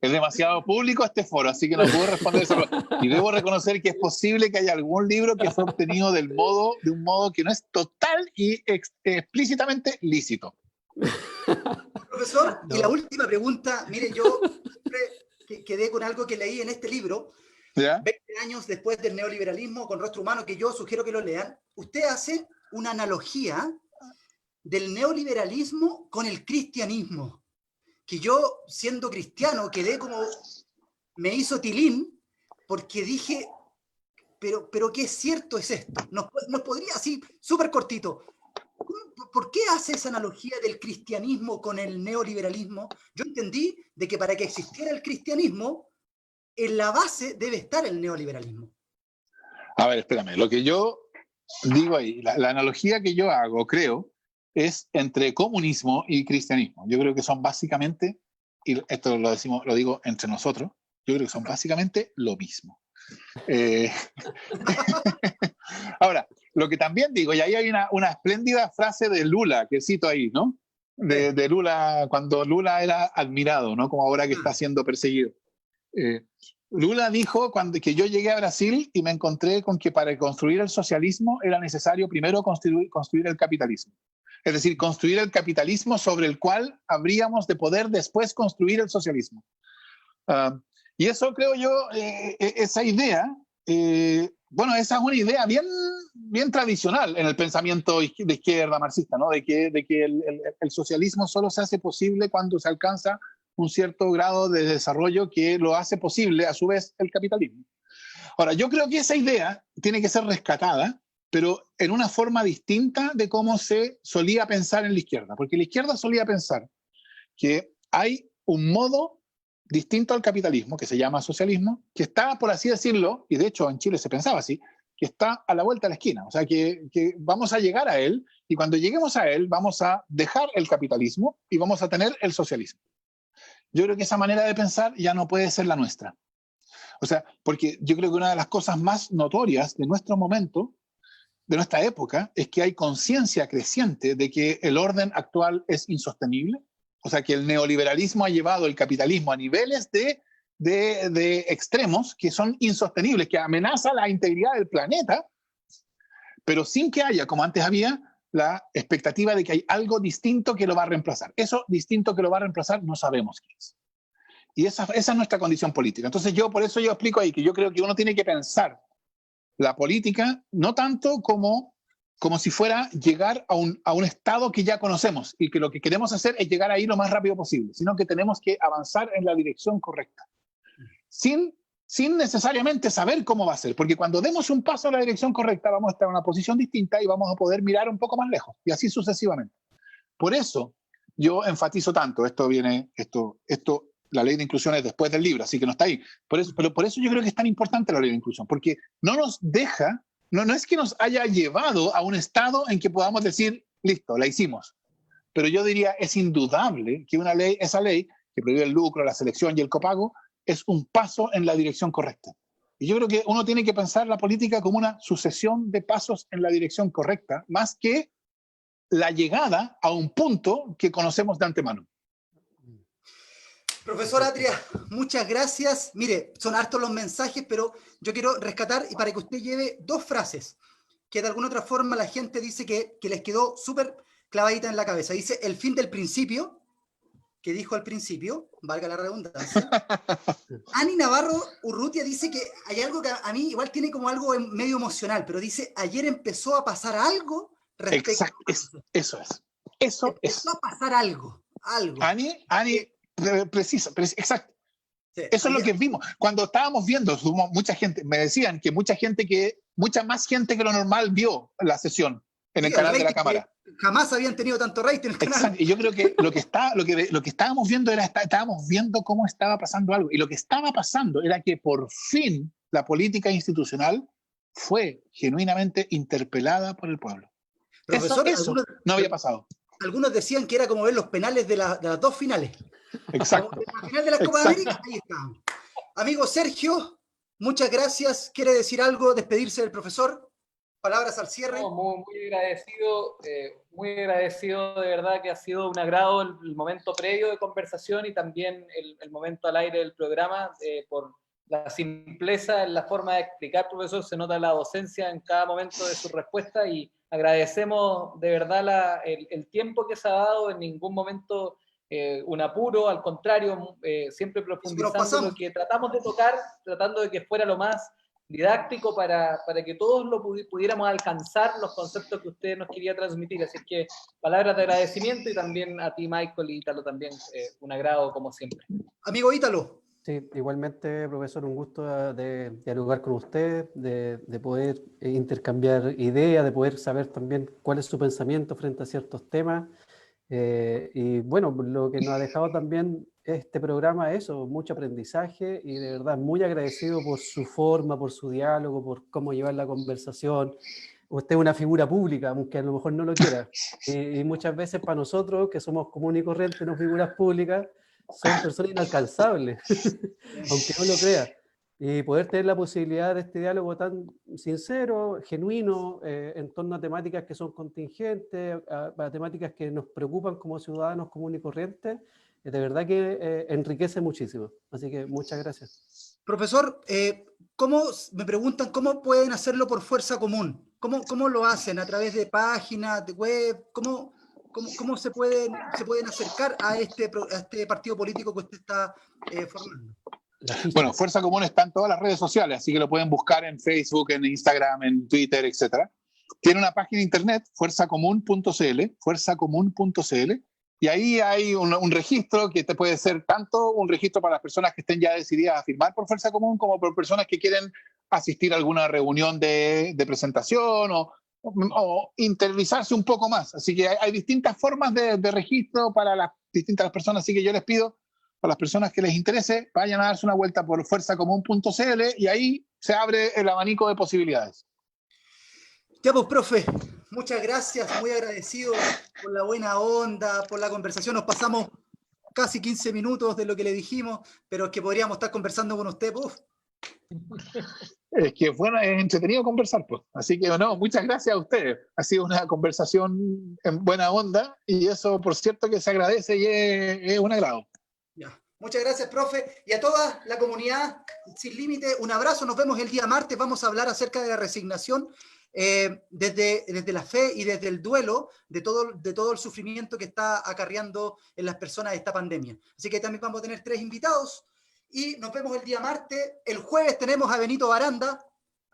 es demasiado público este foro, así que no puedo responder esa pregunta. Y debo reconocer que es posible que haya algún libro que fue obtenido de un modo que no es total y explícitamente lícito. Profesor, No. y la última pregunta, mire, yo siempre quedé con algo que leí en este libro, ¿Ya? 20 años después del neoliberalismo con rostro humano, que yo sugiero que lo lean. Usted hace una analogía del neoliberalismo con el cristianismo, que yo, siendo cristiano, quedé como, me hizo tilín, porque dije, pero qué cierto es esto. Nos podría, así, súper cortito, ¿por qué hace esa analogía del cristianismo con el neoliberalismo? Yo entendí de que para que existiera el cristianismo, en la base debe estar el neoliberalismo. A ver, espérame. Lo que yo digo ahí, la analogía que yo hago, creo, es entre comunismo y cristianismo. Yo creo que son básicamente, y esto lo digo entre nosotros, yo creo que son básicamente lo mismo. Ahora, lo que también digo, y ahí hay una espléndida frase de Lula, que cito ahí, ¿no? De Lula, cuando Lula era admirado, ¿no? Como ahora que está siendo perseguido. Lula dijo que yo llegué a Brasil y me encontré con que para construir el socialismo era necesario primero construir el capitalismo. Es decir, construir el capitalismo sobre el cual habríamos de poder después construir el socialismo. Y eso creo yo, esa idea, bueno, esa es una idea bien tradicional en el pensamiento de izquierda marxista, ¿no? De que el socialismo solo se hace posible cuando se alcanza un cierto grado de desarrollo que lo hace posible, a su vez, el capitalismo. Ahora, yo creo que esa idea tiene que ser rescatada, pero en una forma distinta de cómo se solía pensar en la izquierda, porque la izquierda solía pensar que hay un modo distinto al capitalismo, que se llama socialismo, que está, por así decirlo, y de hecho en Chile se pensaba así, que está a la vuelta de la esquina, o sea, que vamos a llegar a él, y cuando lleguemos a él vamos a dejar el capitalismo y vamos a tener el socialismo. Yo creo que esa manera de pensar ya no puede ser la nuestra. O sea, porque yo creo que una de las cosas más notorias de nuestro momento, de nuestra época, es que hay conciencia creciente de que el orden actual es insostenible. O sea, que el neoliberalismo ha llevado el capitalismo a niveles de extremos que son insostenibles, que amenazan la integridad del planeta, pero sin que haya, como antes había, la expectativa de que hay algo distinto que lo va a reemplazar. Eso distinto que lo va a reemplazar no sabemos qué es. Y esa es nuestra condición política. Entonces por eso yo explico ahí que yo creo que uno tiene que pensar la política no tanto como si fuera llegar a un estado que ya conocemos y que lo que queremos hacer es llegar ahí lo más rápido posible, sino que tenemos que avanzar en la dirección correcta. Sin necesariamente saber cómo va a ser, porque cuando demos un paso en la dirección correcta vamos a estar en una posición distinta y vamos a poder mirar un poco más lejos, y así sucesivamente. Por eso yo enfatizo tanto, la ley de inclusión es después del libro, así que no está ahí. Pero por eso yo creo que es tan importante la ley de inclusión, porque no nos deja, no es que nos haya llevado a un estado en que podamos decir, listo, la hicimos. Pero yo diría, es indudable que esa ley que prohíbe el lucro, la selección y el copago, es un paso en la dirección correcta. Y yo creo que uno tiene que pensar la política como una sucesión de pasos en la dirección correcta, más que la llegada a un punto que conocemos de antemano. Profesor Atria, muchas gracias. Mire, son hartos los mensajes, pero yo quiero rescatar y para que usted lleve dos frases que de alguna otra forma la gente dice que les quedó súper clavadita en la cabeza. Dice, el fin del principio, que dijo al principio, valga la redundancia. Ani Navarro Urrutia dice que hay algo que a mí igual tiene como algo medio emocional, pero dice, ayer empezó a pasar algo respecto Exacto, eso es. Empezó a pasar algo. Ani, preciso, exacto. Sí, eso es lo que vimos. Cuando estábamos viendo, mucha gente, me decían que mucha más gente que lo normal vio la sesión. en el Sí, canal de la rating, Cámara. Jamás habían tenido tanto rating en el canal. Exacto. Y yo creo que lo que estábamos viendo estábamos viendo cómo estaba pasando algo. Y lo que estaba pasando era que por fin la política institucional fue genuinamente interpelada por el pueblo. Profesor, Eso no había pasado. algunos decían que era como ver los penales de las dos finales. Exacto. Como la final de la Copa América, ahí está. Amigo Sergio, muchas gracias. ¿Quiere decir algo? ¿Despedirse del profesor? Palabras al cierre. No, muy agradecido de verdad, que ha sido un agrado el momento previo de conversación y también el momento al aire del programa, por la simpleza en la forma de explicar, profesor. Se nota la docencia en cada momento de su respuesta y agradecemos de verdad el tiempo que se ha dado. En ningún momento un apuro, al contrario, siempre profundizando lo que tratamos de tocar, tratando de que fuera lo más didáctico para que todos lo pudiéramos alcanzar, los conceptos que usted nos quería transmitir. Así que palabras de agradecimiento, y también a ti, Michael, y Ítalo también, un agrado como siempre. Amigo Ítalo. Sí, igualmente, profesor, un gusto de dialogar con usted, de poder intercambiar ideas, de poder saber también cuál es su pensamiento frente a ciertos temas. Y bueno, lo que nos ha dejado también este programa es eso, mucho aprendizaje, y de verdad muy agradecido por su forma, por su diálogo, por cómo llevar la conversación. Usted es una figura pública, aunque a lo mejor no lo quiera, y muchas veces para nosotros, que somos comunes y corrientes, no figuras públicas, son personas inalcanzables, aunque no lo crea. Y poder tener la posibilidad de este diálogo tan sincero, genuino, en torno a temáticas que son contingentes, a temáticas que nos preocupan como ciudadanos comunes y corrientes, de verdad que enriquece muchísimo. Así que muchas gracias. Profesor, me preguntan cómo pueden hacerlo por fuerza común. ¿Cómo lo hacen? ¿A través de páginas, de web? ¿Cómo se pueden acercar a este partido político que usted está formando? Bueno, Fuerza Común está en todas las redes sociales, así que lo pueden buscar en Facebook, en Instagram, en Twitter, etc. Tiene una página de internet, fuerzacomún.cl, y ahí hay un registro que te puede ser tanto un registro para las personas que estén ya decididas a firmar por Fuerza Común, como por personas que quieren asistir a alguna reunión de presentación o interiorizarse un poco más. Así que hay distintas formas de registro para las distintas personas, así que yo les pido, para las personas que les interese, vayan a darse una vuelta por fuerzacomún.cl y ahí se abre el abanico de posibilidades. Ya pues, profe, muchas gracias, muy agradecido por la buena onda, por la conversación. Nos pasamos casi 15 minutos de lo que le dijimos, pero es que podríamos estar conversando con usted, uf. Es que es entretenido conversar, pues. Así que no, muchas gracias a ustedes. Ha sido una conversación en buena onda, y eso, por cierto, que se agradece y es un agrado. Ya. Muchas gracias, profe. Y a toda la comunidad Sin Límite, un abrazo. Nos vemos el día martes. Vamos a hablar acerca de la resignación, desde la fe y desde el duelo de todo el sufrimiento que está acarreando en las personas esta pandemia. Así que también vamos a tener 3 invitados y nos vemos el día martes. El jueves tenemos a Benito Baranda,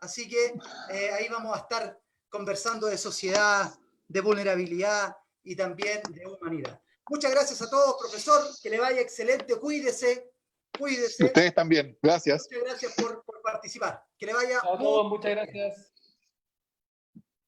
así que ahí vamos a estar conversando de sociedad, de vulnerabilidad y también de humanidad. Muchas gracias a todos, profesor, que le vaya excelente, cuídese. Ustedes también, gracias. Muchas gracias por participar. Que le vaya A todos, muchas gracias.